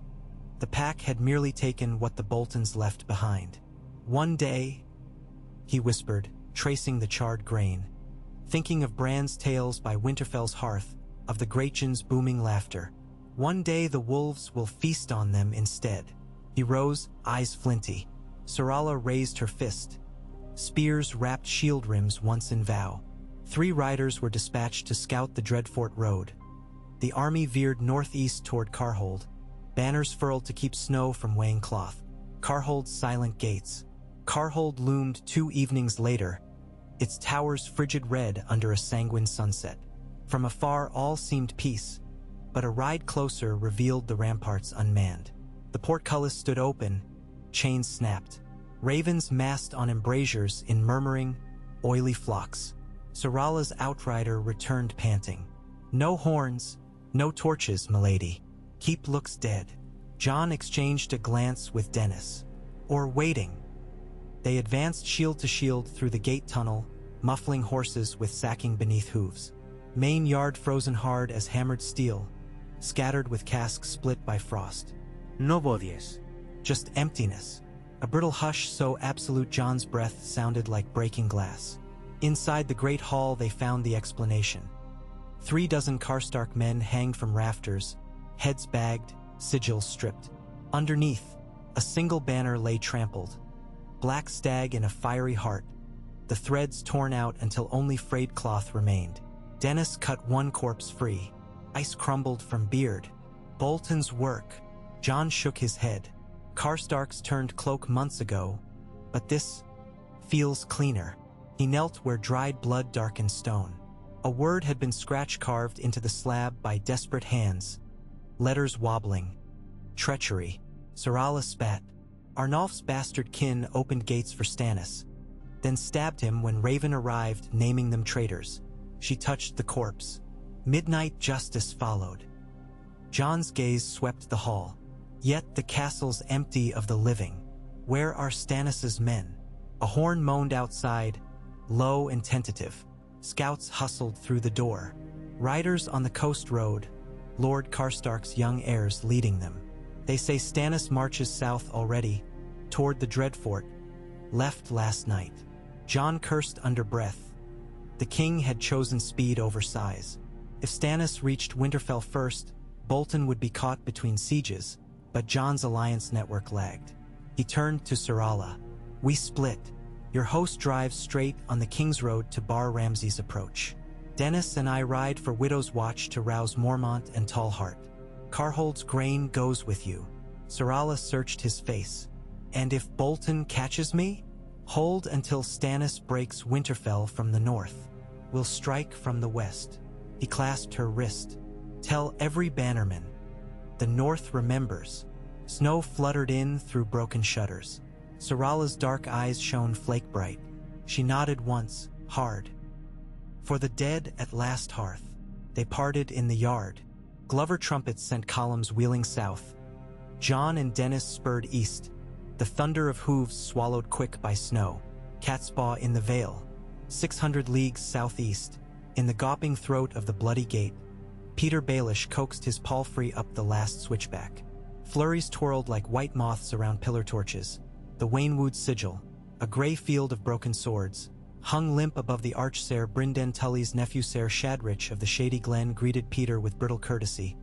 The pack had merely taken what the Boltons left behind. "One day," he whispered, tracing the charred grain, thinking of Bran's tales by Winterfell's hearth, of the Greyjoy's booming laughter. "One day the wolves will feast on them instead." He rose, eyes flinty. Sarala raised her fist. Spears wrapped shield rims once in vow. 3 riders were dispatched to scout the Dreadfort Road. The army veered northeast toward Carhold, banners furled to keep snow from weighing cloth. Carhold's silent gates. Carhold loomed 2 evenings later, its towers frigid red under a sanguine sunset. From afar all seemed peace, but a ride closer revealed the ramparts unmanned. The portcullis stood open, chains snapped. Ravens massed on embrasures in murmuring, oily flocks. Sarala's outrider returned panting. "No horns, no torches, milady. Keep looks dead." Jon exchanged a glance with Dennis. "Or waiting." They advanced shield to shield through the gate tunnel, muffling horses with sacking beneath hooves. Main yard frozen hard as hammered steel, scattered with casks split by frost. No bodies. Just emptiness. A brittle hush so absolute Jon's breath sounded like breaking glass. Inside the great hall they found the explanation. 3 dozen Karstark men hanged from rafters, heads bagged, sigils stripped. Underneath, a single banner lay trampled. Black stag in a fiery heart, the threads torn out until only frayed cloth remained. Dennis cut one corpse free. Ice crumbled from beard. Bolton's work. Jon shook his head. Karstark's turned cloak months ago, but this feels cleaner. He knelt where dried blood darkened stone. A word had been scratch-carved into the slab by desperate hands. Letters wobbling. Treachery. Sarala spat. Arnulf's bastard kin opened gates for Stannis, then stabbed him when Raven arrived, naming them traitors. She touched the corpse. Midnight justice followed. Jon's gaze swept the hall. Yet the castle's empty of the living. Where are Stannis's men? A horn moaned outside, low and tentative. Scouts hustled through the door. Riders on the coast road, Lord Karstark's young heirs leading them. They say Stannis marches south already, toward the Dreadfort, left last night. Jon cursed under breath. The king had chosen speed over size. If Stannis reached Winterfell first, Bolton would be caught between sieges, but Jon's alliance network lagged. He turned to Sarala. We split. Your host drives straight on the King's Road to bar Ramsay's approach. Dennis and I ride for Widow's Watch to rouse Mormont and Tallheart. Carhold's grain goes with you. Sarala searched his face. And if Bolton catches me? Hold until Stannis breaks Winterfell from the north. We'll strike from the west. He clasped her wrist. Tell every bannerman. The north remembers. Snow fluttered in through broken shutters. Sarala's dark eyes shone flake bright. She nodded once, hard. For the dead at last hearth. They parted in the yard. Glover trumpets sent columns wheeling south. Jon and Dennis spurred east. The thunder of hooves swallowed quick by snow. Catspaw in the vale. 600 leagues southeast. In the gawping throat of the bloody gate, Peter Baelish coaxed his palfrey up the last switchback. Flurries twirled like white moths around pillar torches. The Waynwood sigil, a gray field of broken swords, hung limp above the archsere Brynden Tully's nephew Ser Shadrich of the Shady Glen greeted Peter with brittle courtesy,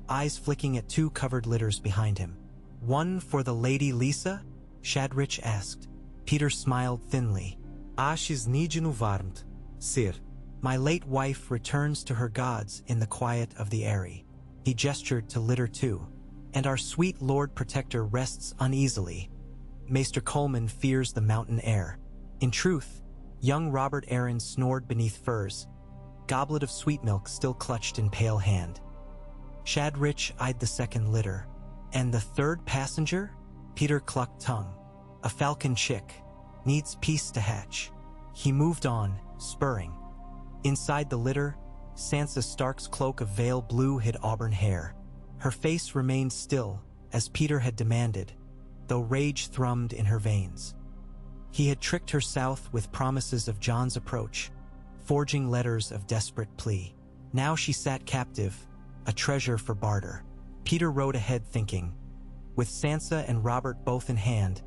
eyes flicking at two covered litters behind him. One for the Lady Lisa? Shadrich asked. Peter smiled thinly. She's nijinu varmt, sir. My late wife returns to her gods in the quiet of the Eyrie. He gestured to litter two. And our sweet Lord Protector rests uneasily. Maester Coleman fears the mountain air. In truth, young Robert Arryn snored beneath furs, goblet of sweet milk still clutched in pale hand. Shadrich eyed the second litter. And the third passenger? Peter clucked tongue. A falcon chick. Needs peace to hatch. He moved on, spurring. Inside the litter, Sansa Stark's cloak of veil blue hid auburn hair. Her face remained still, as Peter had demanded, though rage thrummed in her veins. He had tricked her south with promises of Jon's approach, forging letters of desperate plea. Now she sat captive, a treasure for barter. Peter rode ahead thinking, with Sansa and Robert both in hand,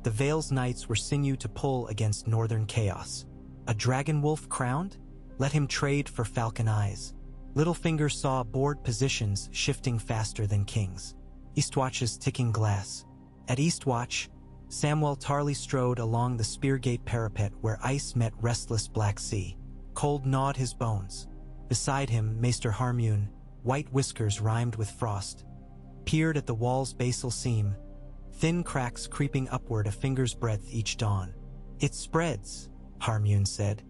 the Vale's knights were sinew to pull against northern chaos. A dragon wolf crowned? Let him trade for falcon eyes. Littlefinger saw board positions shifting faster than kings. Eastwatch's ticking glass. At Eastwatch, Samwell Tarly strode along the Speargate parapet where ice met restless Black Sea. Cold gnawed his bones. Beside him, Maester Harmune, white whiskers rhymed with frost, peered at the wall's basal seam, thin cracks creeping upward a finger's breadth each dawn. It spreads, Harmune said.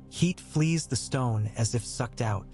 Heat flees the stone as if sucked out.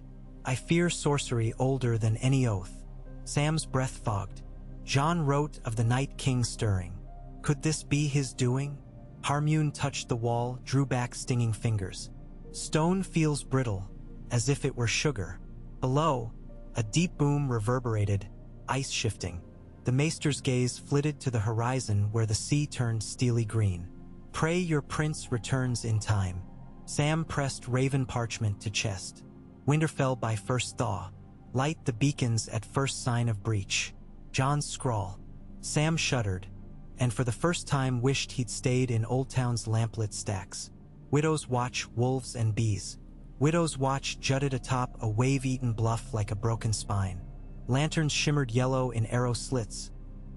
I fear sorcery older than any oath. Sam's breath fogged. Jon wrote of the Night King stirring. Could this be his doing? Harmune touched the wall, drew back stinging fingers. Stone feels brittle, as if it were sugar. Below, a deep boom reverberated, ice shifting. The maester's gaze flitted to the horizon where the sea turned steely green. Pray your prince returns in time. Sam pressed raven parchment to chest. Winterfell by first thaw. Light the beacons at first sign of breach. Jon's scrawl. Sam shuddered, and for the first time wished he'd stayed in Old Town's lamplit stacks. Widow's Watch, wolves and bees. Widow's Watch jutted atop a wave-eaten bluff like a broken spine. Lanterns shimmered yellow in arrow slits,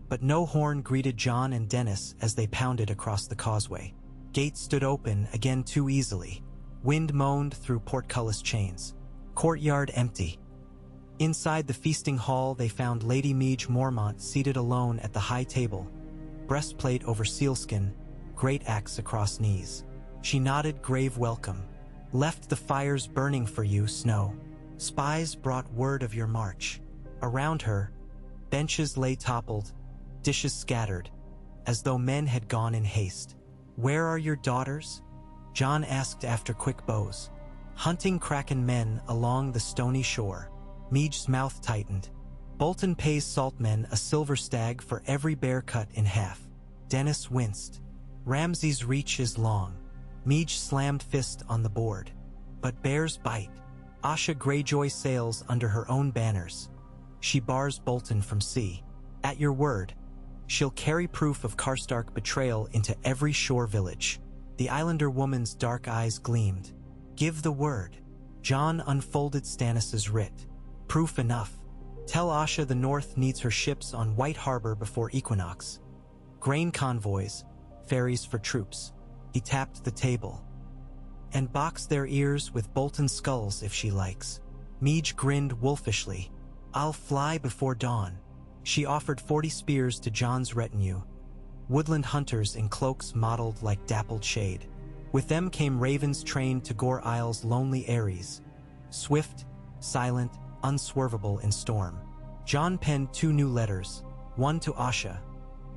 but no horn greeted Jon and Dennis as they pounded across the causeway. Gates stood open again too easily. Wind moaned through portcullis chains. Courtyard empty. Inside the feasting hall, they found Lady Meege Mormont seated alone at the high table, breastplate over sealskin, great axe across knees. She nodded grave welcome. Left the fires burning for you, Snow. Spies brought word of your march. Around her, benches lay toppled, dishes scattered, as though men had gone in haste. Where are your daughters? Jon asked after quick bows. Hunting kraken men along the stony shore. Meege's mouth tightened. Bolton pays saltmen a silver stag for every bear cut in half. Dennis winced. Ramsay's reach is long. Meege slammed fist on the board. But bears bite. Asha Greyjoy sails under her own banners. She bars Bolton from sea. At your word, she'll carry proof of Karstark betrayal into every shore village. The Islander woman's dark eyes gleamed. Give the word. Jon unfolded Stannis's writ. Proof enough. Tell Asha the North needs her ships on White Harbor before equinox. Grain convoys, ferries for troops. He tapped the table. And box their ears with Bolton skulls if she likes. Meege grinned wolfishly. I'll fly before dawn. She offered 40 spears to Jon's retinue, woodland hunters in cloaks mottled like dappled shade. With them came ravens trained to Gore Isle's lonely Ares, swift, silent, unswervable in storm. Jon penned 2 new letters, one to Asha,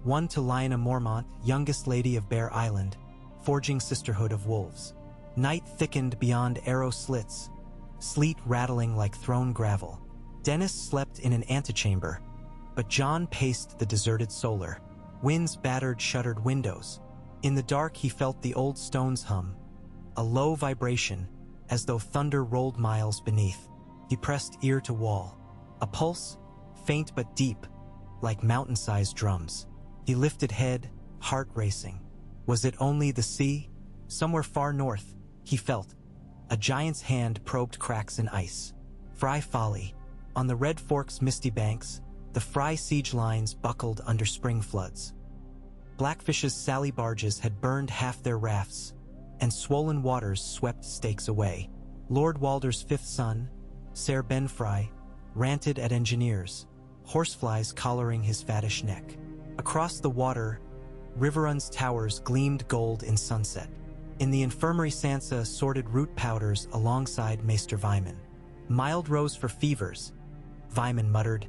one to Lyanna Mormont, youngest lady of Bear Island, forging sisterhood of wolves. Night thickened beyond arrow slits, sleet rattling like thrown gravel. Dennis slept in an antechamber, but Jon paced the deserted solar. Winds battered shuttered windows. In the dark he felt the old stones hum, a low vibration, as though thunder rolled miles beneath. He pressed ear to wall. A pulse, faint but deep, like mountain-sized drums. He lifted head, heart racing. Was it only the sea? Somewhere far north, he felt. A giant's hand probed cracks in ice. Frye Folly. On the Red Fork's misty banks, the Frye siege lines buckled under spring floods. Blackfish's sally barges had burned half their rafts, and swollen waters swept stakes away. Lord Walder's 5th son, Ser Ben Frye, ranted at engineers, horseflies collaring his fattish neck. Across the water, Riverrun's towers gleamed gold in sunset. In the infirmary Sansa sorted root powders alongside Maester Vyman. Mild rose for fevers, Vyman muttered.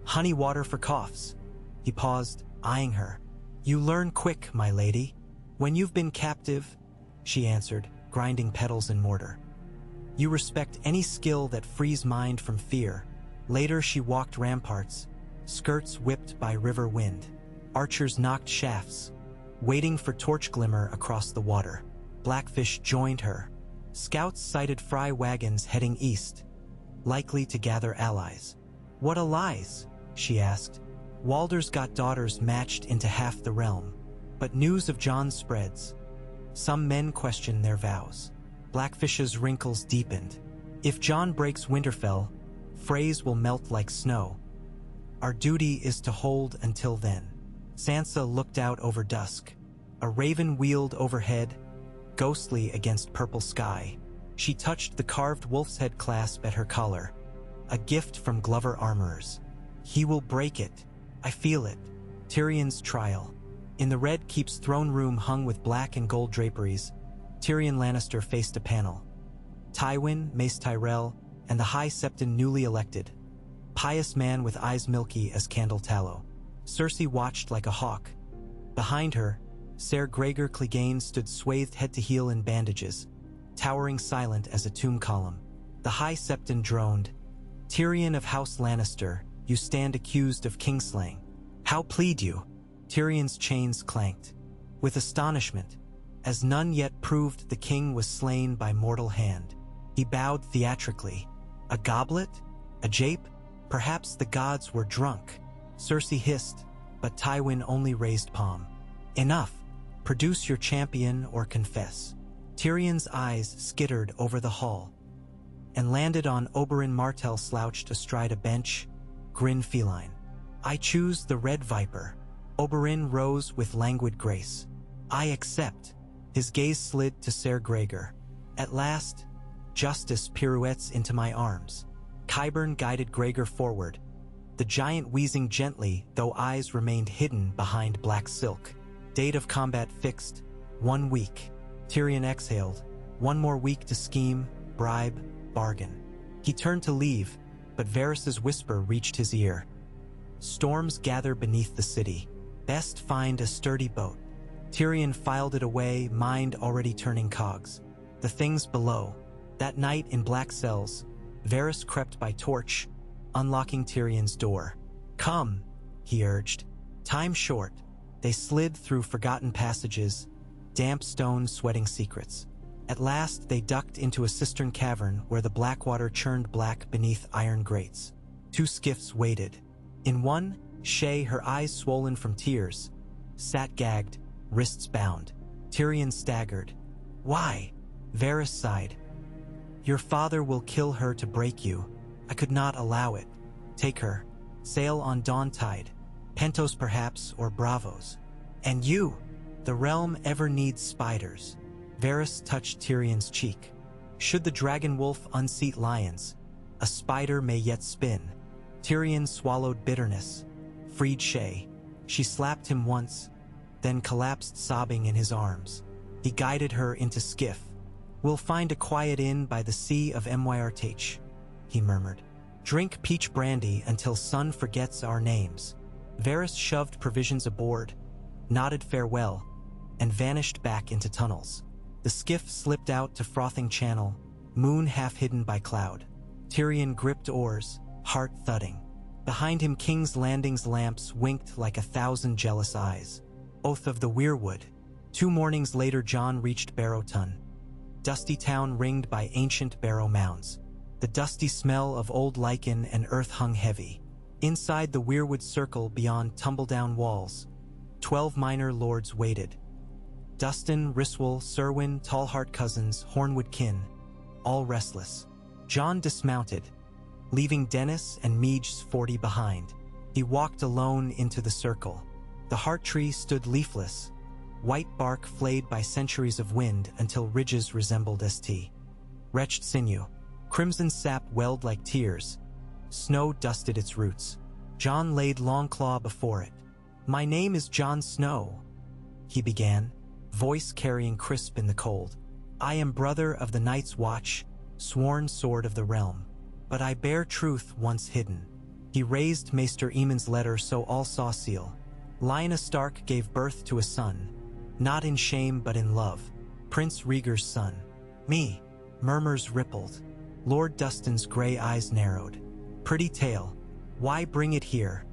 Honey water for coughs. He paused, eyeing her. You learn quick, my lady. When you've been captive, she answered, grinding petals in mortar. You respect any skill that frees mind from fear. Later she walked ramparts, skirts whipped by river wind. Archers knocked shafts, waiting for torch glimmer across the water. Blackfish joined her. Scouts sighted Frye wagons heading east, likely to gather allies. What allies? She asked. Walder's got daughters matched into half the realm, but news of Jon spreads. Some men question their vows. Blackfish's wrinkles deepened. If Jon breaks Winterfell, Freys will melt like snow. Our duty is to hold until then. Sansa looked out over dusk. A raven wheeled overhead, ghostly against purple sky. She touched the carved wolf's head clasp at her collar. A gift from Glover Armorers. He will break it. I feel it. Tyrion's trial. In the Red Keep's throne room hung with black and gold draperies, Tyrion Lannister faced a panel. Tywin, Mace Tyrell, and the High Septon newly elected. Pious man with eyes milky as candle tallow. Cersei watched like a hawk. Behind her, Ser Gregor Clegane stood swathed head to heel in bandages, towering silent as a tomb column. The High Septon droned. Tyrion of House Lannister, you stand accused of kingslaying. How plead you? Tyrion's chains clanked. With astonishment, as none yet proved the king was slain by mortal hand. He bowed theatrically. A goblet? A jape? Perhaps the gods were drunk. Cersei hissed, but Tywin only raised palm. Enough. Produce your champion or confess. Tyrion's eyes skittered over the hall and landed on Oberyn Martell slouched astride a bench, grin feline. I choose the Red Viper. Oberyn rose with languid grace. I accept. His gaze slid to Ser Gregor. At last, justice pirouettes into my arms. Qyburn guided Gregor forward, the giant wheezing gently, though eyes remained hidden behind black silk. Date of combat fixed, 1 week. Tyrion exhaled. 1 more week to scheme, bribe, bargain. He turned to leave, but Varys's whisper reached his ear. Storms gather beneath the city. Best find a sturdy boat. Tyrion filed it away, mind already turning cogs. The things below. That night in black cells, Varys crept by torch, unlocking Tyrion's door. Come, he urged. Time short. They slid through forgotten passages, damp stone sweating secrets. At last they ducked into a cistern cavern where the black water churned black beneath iron grates. 2 skiffs waited. In one, Shay, her eyes swollen from tears, sat gagged, wrists bound. Tyrion staggered. Why? Varys sighed. Your father will kill her to break you. I could not allow it. Take her. Sail on dawn tide. Pentos perhaps, or Bravos. And you! The realm ever needs spiders. Varys touched Tyrion's cheek. Should the dragon wolf unseat lions, a spider may yet spin. Tyrion swallowed bitterness, freed Shay. She slapped him once, then collapsed sobbing in his arms. He guided her into skiff. We'll find a quiet inn by the sea of Myrtach, he murmured. Drink peach brandy until sun forgets our names. Varys shoved provisions aboard, nodded farewell, and vanished back into tunnels. The skiff slipped out to frothing channel, moon half hidden by cloud. Tyrion gripped oars, heart thudding. Behind him King's Landing's lamps winked like 1,000 jealous eyes. Oath of the Weirwood. 2 mornings later Jon reached Barrowton. Dusty town ringed by ancient barrow mounds. The dusty smell of old lichen and earth hung heavy. Inside the Weirwood circle beyond tumble-down walls, 12 minor lords waited. Dustin, Ryswell, Serwyn, Tallheart cousins, Hornwood kin, all restless. Jon dismounted, leaving Dennis and Meage's 40 behind. He walked alone into the circle. The heart tree stood leafless, white bark flayed by centuries of wind until ridges resembled St. Wretched sinew. Crimson sap welled like tears. Snow dusted its roots. Jon laid Longclaw before it. My name is Jon Snow, he began, voice carrying crisp in the cold. I am brother of the Night's Watch, sworn sword of the realm. But I bear truth once hidden. He raised Maester Aemon's letter so all saw seal. Lyanna Stark gave birth to a son, not in shame but in love. Prince Rhaegar's son. Me. Murmurs rippled. Lord Dustin's gray eyes narrowed. Pretty tale. Why bring it here?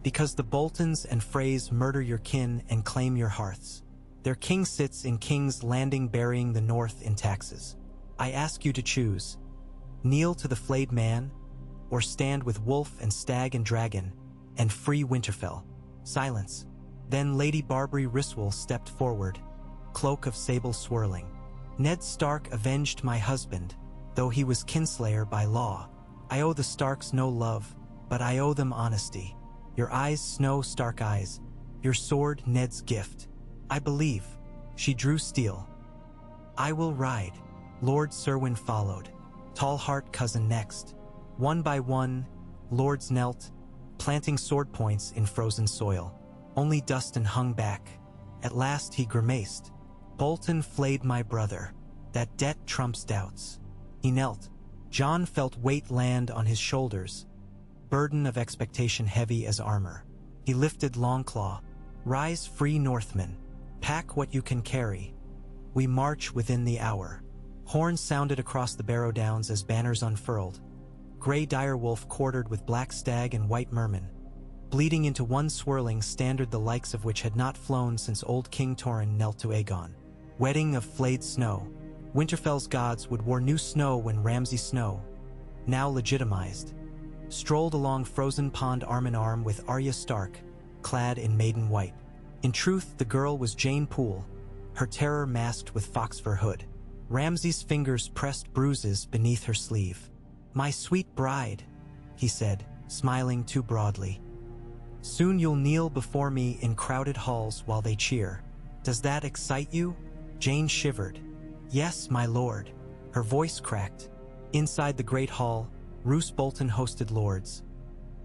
Because the Boltons and Freys murder your kin and claim your hearths. Their king sits in King's Landing burying the North in taxes. I ask you to choose. Kneel to the flayed man, or stand with wolf and stag and dragon, and free Winterfell. Silence. Then Lady Barbary Ryswell stepped forward, cloak of sable swirling. Ned Stark avenged my husband, though he was kinslayer by law. I owe the Starks no love, but I owe them honesty. Your eyes, Snow Stark eyes. Your sword, Ned's gift. I believe. She drew steel. I will ride. Lord Serwyn followed. Tallheart cousin next. One by one, lords knelt, planting sword points in frozen soil. Only Dustin hung back. At last he grimaced. Bolton flayed my brother. That debt trumps doubts. He knelt. Jon felt weight land on his shoulders, burden of expectation heavy as armor. He lifted Longclaw. Rise, free Northmen. Pack what you can carry. We march within the hour. Horns sounded across the Barrow Downs as banners unfurled. Grey direwolf quartered with black stag and white merman. Bleeding into one swirling standard the likes of which had not flown since old King Torrhen knelt to Aegon. Wedding of flayed snow. Winterfell's gods would wear new snow when Ramsay Snow, now legitimized, strolled along frozen pond arm in arm with Arya Stark, clad in maiden white. In truth, the girl was Jane Poole, her terror masked with foxfur hood. Ramsay's fingers pressed bruises beneath her sleeve. My sweet bride, he said, smiling too broadly. Soon you'll kneel before me in crowded halls while they cheer. Does that excite you? Jane shivered. Yes, my lord. Her voice cracked. Inside the great hall, Roose Bolton hosted lords.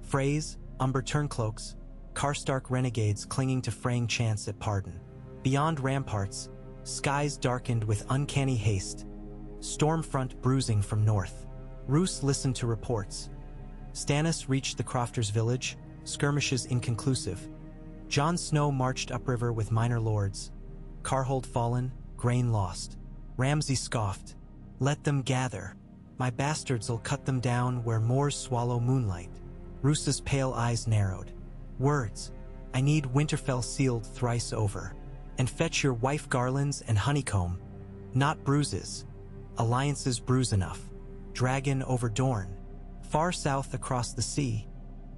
Freys, Umber Turncloaks, Karstark renegades clinging to fraying chants at pardon. Beyond ramparts, skies darkened with uncanny haste, Stormfront bruising from north. Roose listened to reports. Stannis reached the Crofters' village, skirmishes inconclusive. Jon Snow marched upriver with minor lords. Carhold fallen, grain lost. Ramsay scoffed. Let them gather. My bastards'll cut them down where moors swallow moonlight. Roose's pale eyes narrowed. Words. I need Winterfell sealed thrice over. And fetch your wife garlands and honeycomb. Not bruises. Alliances bruise enough. Dragon over Dorne. Far south across the sea,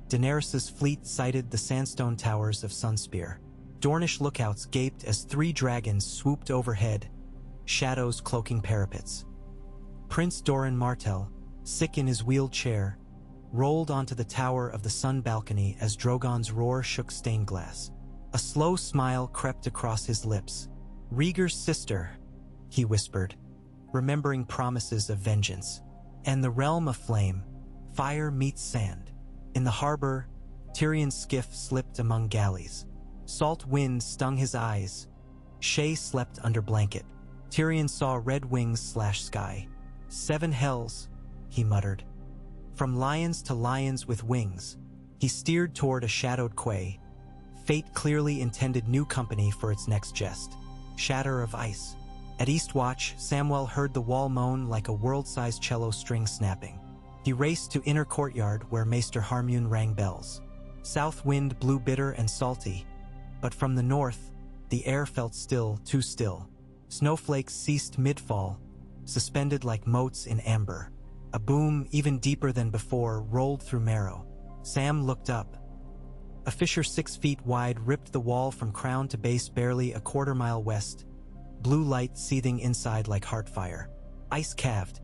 Daenerys's fleet sighted the sandstone towers of Sunspear. Dornish lookouts gaped as 3 dragons swooped overhead, shadows cloaking parapets. Prince Doran Martell, sick in his wheeled chair, rolled onto the tower of the sun balcony as Drogon's roar shook stained glass. A slow smile crept across his lips. Rhaegar's sister, he whispered, remembering promises of vengeance. And the realm aflame, fire meets sand. In the harbor, Tyrion's skiff slipped among galleys. Salt wind stung his eyes. Shay slept under blanket. Tyrion saw red wings slash sky. 7 hells, he muttered. From lions to lions with wings, he steered toward a shadowed quay. Fate clearly intended new company for its next jest. Shatter of ice. At Eastwatch, Samwell heard the wall moan like a world-sized cello string snapping. He raced to inner courtyard where Maester Harmune rang bells. South wind blew bitter and salty, but from the north, the air felt still, too still. Snowflakes ceased mid-fall, suspended like motes in amber. A boom, even deeper than before, rolled through Marrow. Sam looked up. A fissure 6 feet wide ripped the wall from crown to base barely a quarter-mile west, blue light seething inside like heartfire. Ice calved.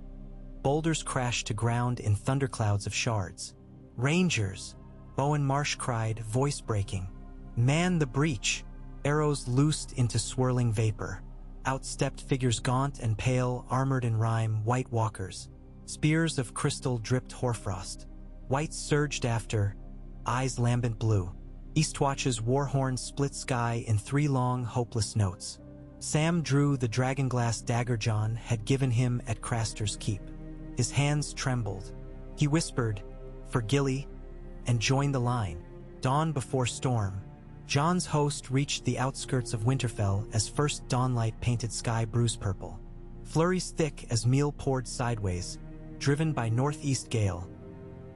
Boulders crashed to ground in thunderclouds of shards. Rangers! Bowen Marsh cried, voice breaking. Man the breach! Arrows loosed into swirling vapor. Outstepped figures gaunt and pale, armored in rime, white walkers. Spears of crystal dripped hoarfrost. Whites surged after, eyes lambent blue. Eastwatch's war horn split sky in 3 long, hopeless notes. Sam drew the dragonglass dagger Jon had given him at Craster's Keep. His hands trembled. He whispered, "For Gilly," and joined the line. Dawn before storm. Jon's host reached the outskirts of Winterfell as first dawnlight painted sky bruise purple. Flurries thick as meal poured sideways, driven by northeast gale.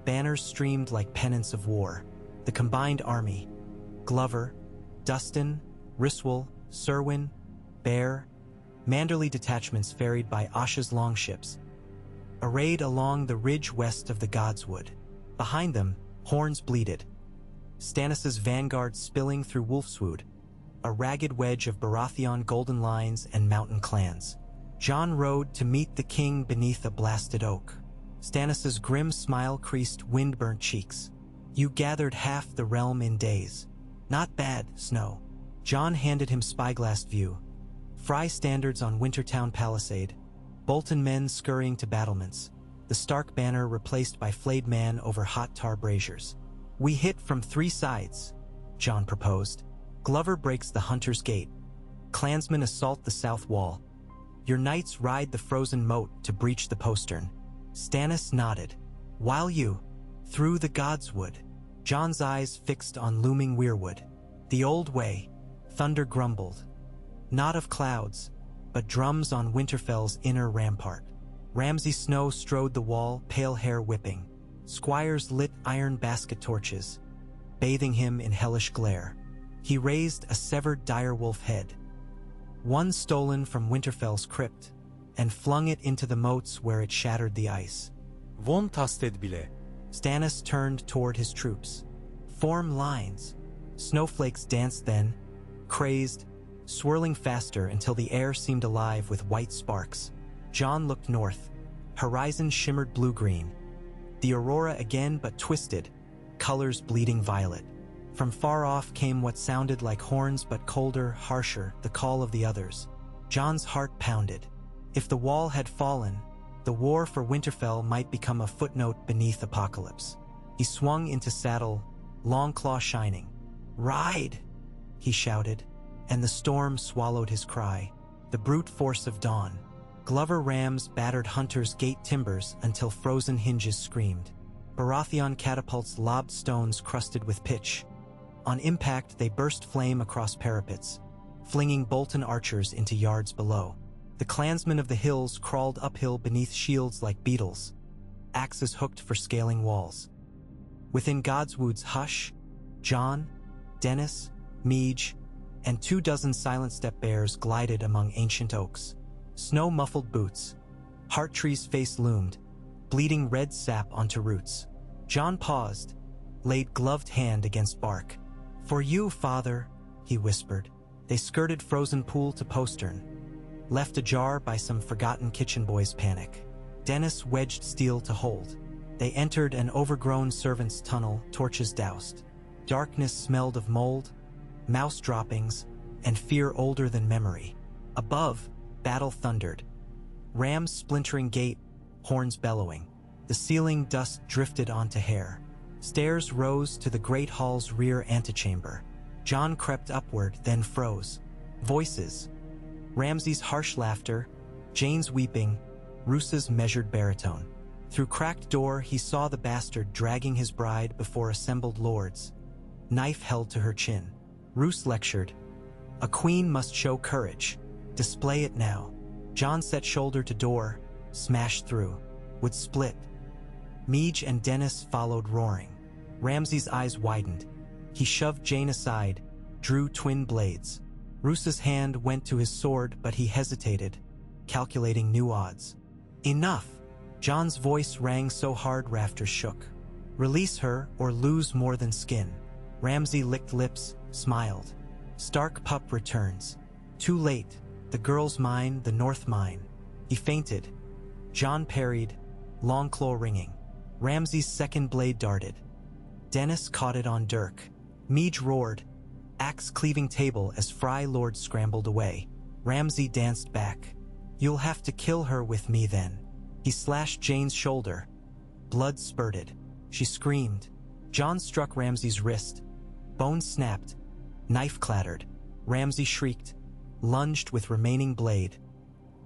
Banners streamed like pennants of war. The combined army, Glover, Dustin, Ryswell, Serwyn, Bear, Manderley detachments ferried by Asha's longships, arrayed along the ridge west of the Godswood. Behind them, horns bleated. Stannis' vanguard spilling through Wolfswood, a ragged wedge of Baratheon golden lines and mountain clans. Jon rode to meet the king beneath a blasted oak. Stannis' grim smile creased wind-burnt cheeks. You gathered half the realm in days. Not bad, Snow. Jon handed him spyglass view. Fry standards on Wintertown Palisade. Bolton men scurrying to battlements. The Stark banner replaced by flayed man over hot tar braziers. We hit from 3 sides, Jon proposed. Glover breaks the Hunter's Gate. Clansmen assault the south wall. Your knights ride the frozen moat to breach the postern. Stannis nodded. While you, through the Godswood. Jon's eyes fixed on looming Weirwood. The old way, thunder grumbled. Not of clouds, but drums on Winterfell's inner rampart. Ramsay Snow strode the wall, pale hair whipping. Squires lit iron basket torches, bathing him in hellish glare. He raised a severed direwolf head, one stolen from Winterfell's crypt, and flung it into the moats where it shattered the ice. Von tasted bile. Stannis turned toward his troops. Form lines. Snowflakes danced then, crazed, swirling faster until the air seemed alive with white sparks. Jon looked north. Horizon shimmered blue-green. The aurora again but twisted, colors bleeding violet. From far off came what sounded like horns but colder, harsher, the call of the others. Jon's heart pounded. If the wall had fallen, The war for Winterfell might become a footnote beneath Apocalypse. He swung into saddle, Longclaw shining. "Ride!" he shouted, and the storm swallowed his cry. The brute force of dawn. Glover rams battered Hunter's gate timbers until frozen hinges screamed. Baratheon catapults lobbed stones crusted with pitch. On impact, they burst flame across parapets, flinging Bolton archers into yards below. The clansmen of the hills crawled uphill beneath shields like beetles, axes hooked for scaling walls. Within Godswood's hush, Jon, Dennis, Meege, and 24 silent step bears glided among ancient oaks. Snow-muffled boots, Hearttree's face loomed, bleeding red sap onto roots. Jon paused, laid gloved hand against bark. "For you, father," he whispered. They skirted frozen pool to postern, left ajar by some forgotten kitchen boy's panic. Dennis wedged steel to hold. They entered an overgrown servant's tunnel, torches doused. Darkness smelled of mold, mouse droppings, and fear older than memory. Above, battle thundered. Rams splintering gate, horns bellowing. The ceiling dust drifted onto hair. Stairs rose to the great hall's rear antechamber. Jon crept upward, then froze. Voices. Ramsay's harsh laughter, Jane's weeping, Roose's measured baritone. Through cracked door, he saw the bastard dragging his bride before assembled lords, knife held to her chin. Roose lectured. "A queen must show courage. Display it now." Jon set shoulder to door, smashed through. Would split. Meege and Dennis followed roaring. Ramsay's eyes widened. He shoved Jane aside, drew twin blades. Roose's hand went to his sword, but he hesitated, calculating new odds. "Enough!" Jon's voice rang so hard rafters shook. "Release her or lose more than skin." Ramsay licked lips, smiled. Stark pup returns. Too late. The girl's mine, the north mine. He feinted. Jon parried, Longclaw ringing. Ramsay's second blade darted. Dennis caught it on dirk. Meege roared, axe-cleaving table as Fry Lord scrambled away. Ramsay danced back. "You'll have to kill her with me then." He slashed Jane's shoulder. Blood spurted. She screamed. Jon struck Ramsay's wrist. Bone snapped. Knife clattered. Ramsay shrieked, lunged with remaining blade.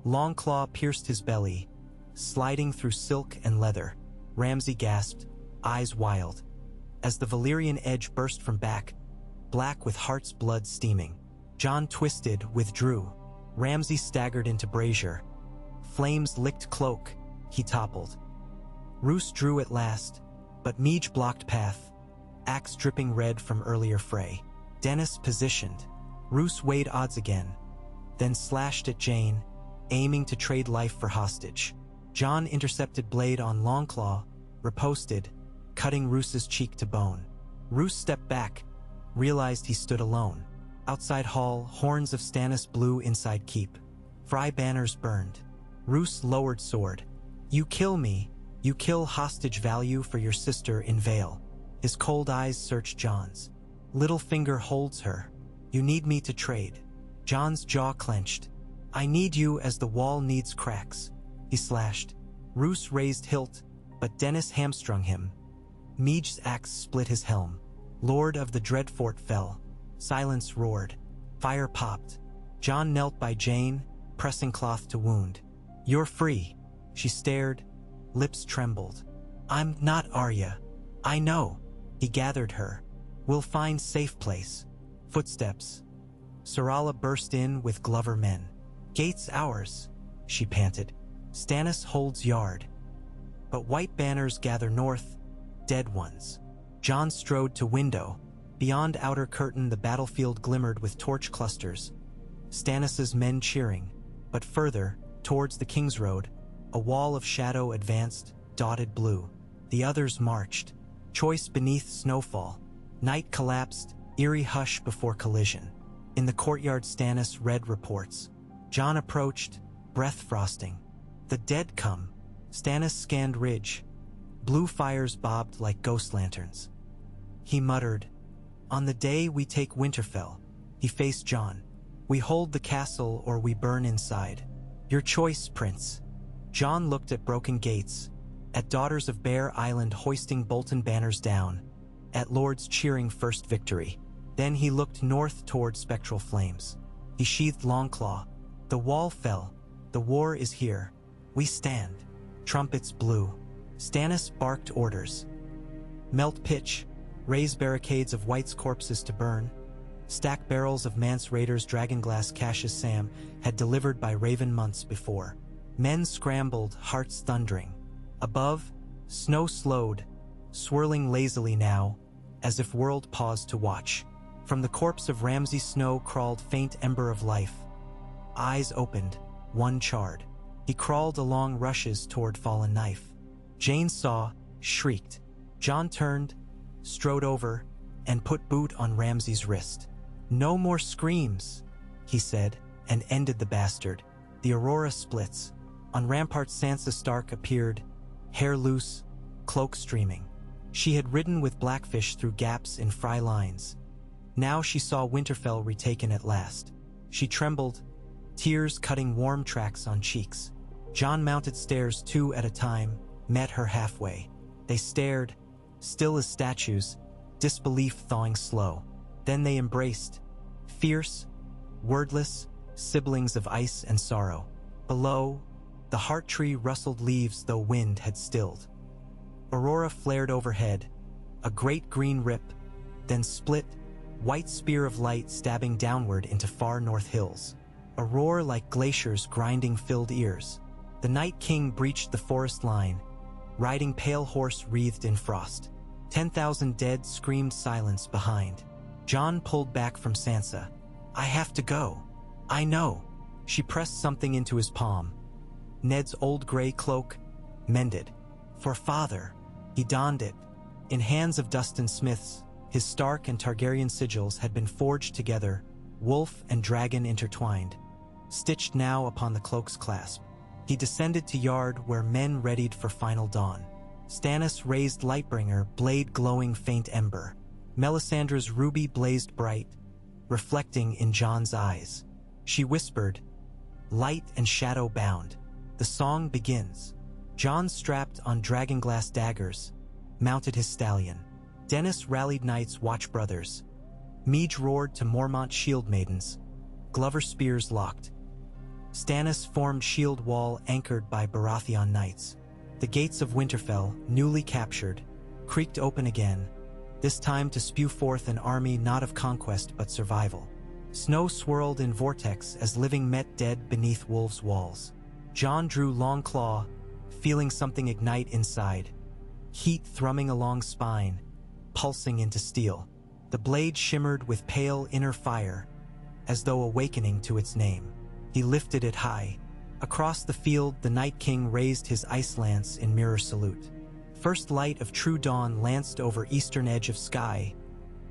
Longclaw pierced his belly, sliding through silk and leather. Ramsay gasped, eyes wild. As the Valyrian edge burst from back, black with heart's blood steaming. Jon twisted, withdrew. Ramsay staggered into brazier. Flames licked cloak. He toppled. Roose drew at last, but Meege blocked path, axe dripping red from earlier fray. Dennis positioned. Roose weighed odds again, then slashed at Jane, aiming to trade life for hostage. Jon intercepted blade on Longclaw, riposted, cutting Roose's cheek to bone. Roose stepped back, realized he stood alone. Outside hall, horns of Stannis blew inside keep. Fry banners burned. Roose lowered sword. "You kill me. You kill hostage value for your sister in Vale." His cold eyes searched Jon's. "Littlefinger holds her. You need me to trade." Jon's jaw clenched. "I need you as the wall needs cracks." He slashed. Roose raised hilt, but Dennis hamstrung him. Meege's axe split his helm. Lord of the Dreadfort fell. Silence roared. Fire popped. Jon knelt by Jane, pressing cloth to wound. "You're free." She stared, lips trembled. "I'm not Arya. I know." He gathered her. "We'll find safe place." Footsteps. Sarala burst in with Glover men. "Gate's ours," she panted. "Stannis holds yard." But white banners gather north, dead ones. Jon strode to window. Beyond outer curtain, the battlefield glimmered with torch clusters. Stannis's men cheering. But further, towards the King's Road, a wall of shadow advanced, dotted blue. The others marched, choice beneath snowfall. Night collapsed, eerie hush before collision. In the courtyard, Stannis read reports. Jon approached, breath frosting. "The dead come." Stannis scanned ridge. Blue fires bobbed like ghost lanterns. He muttered, "On the day we take Winterfell." He faced Jon. "We hold the castle or we burn inside. Your choice, Prince." Jon looked at broken gates, at daughters of Bear Island hoisting Bolton banners down, at lords cheering first victory. Then he looked north toward spectral flames. He sheathed Longclaw. The wall fell. The war is here. We stand. Trumpets blew. Stannis barked orders. Melt pitch. Raise barricades of White's corpses to burn. Stack barrels of Mance Raiders dragonglass caches Sam had delivered by Raven months before. Men scrambled, hearts thundering. Above, snow slowed, swirling lazily now, as if world paused to watch. From the corpse of Ramsay Snow crawled faint ember of life. Eyes opened, one charred. He crawled along rushes toward fallen knife. Jane saw, shrieked. Jon turned, strode over, and put boot on Ramsay's wrist. "No more screams," he said, and ended the bastard. The aurora splits. On rampart Sansa Stark appeared, hair loose, cloak streaming. She had ridden with Blackfish through gaps in Fry lines. Now she saw Winterfell retaken at last. She trembled, tears cutting warm tracks on cheeks. Jon mounted stairs 2 at a time, met her halfway. They stared, still as statues, disbelief thawing slow. Then they embraced, fierce, wordless, siblings of ice and sorrow. Below, the heart tree rustled leaves though wind had stilled. Aurora flared overhead, a great green rip, then split, white spear of light stabbing downward into far north hills. A roar like glaciers grinding filled ears. The Night King breached the forest line, riding pale horse wreathed in frost. 10,000 dead screamed silence behind. Jon pulled back from Sansa. "I have to go. I know." She pressed something into his palm. Ned's old gray cloak, mended. "For father." He donned it. In hands of Dustin Smiths, his Stark and Targaryen sigils had been forged together, wolf and dragon intertwined, stitched now upon the cloak's clasp. He descended to yard where men readied for final dawn. Stannis raised Lightbringer, blade glowing faint ember. Melisandre's ruby blazed bright, reflecting in Jon's eyes. She whispered, "Light and shadow bound. The song begins." Jon strapped on dragonglass daggers, mounted his stallion. Dennis rallied knights watch brothers. Meege roared to Mormont shield maidens. Glover spears locked. Stannis formed shield wall anchored by Baratheon knights. The gates of Winterfell, newly captured, creaked open again, this time to spew forth an army not of conquest but survival. Snow swirled in vortex as living met dead beneath wolves' walls. Jon drew Longclaw, feeling something ignite inside, heat thrumming along spine, pulsing into steel. The blade shimmered with pale inner fire, as though awakening to its name. He lifted it high. Across the field, the Night King raised his ice lance in mirror salute. First light of true dawn lanced over eastern edge of sky,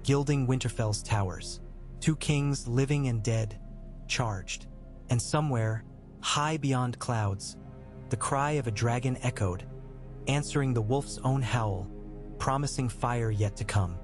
gilding Winterfell's towers. 2 kings, living and dead, charged. And somewhere, high beyond clouds, the cry of a dragon echoed, answering the wolf's own howl, promising fire yet to come.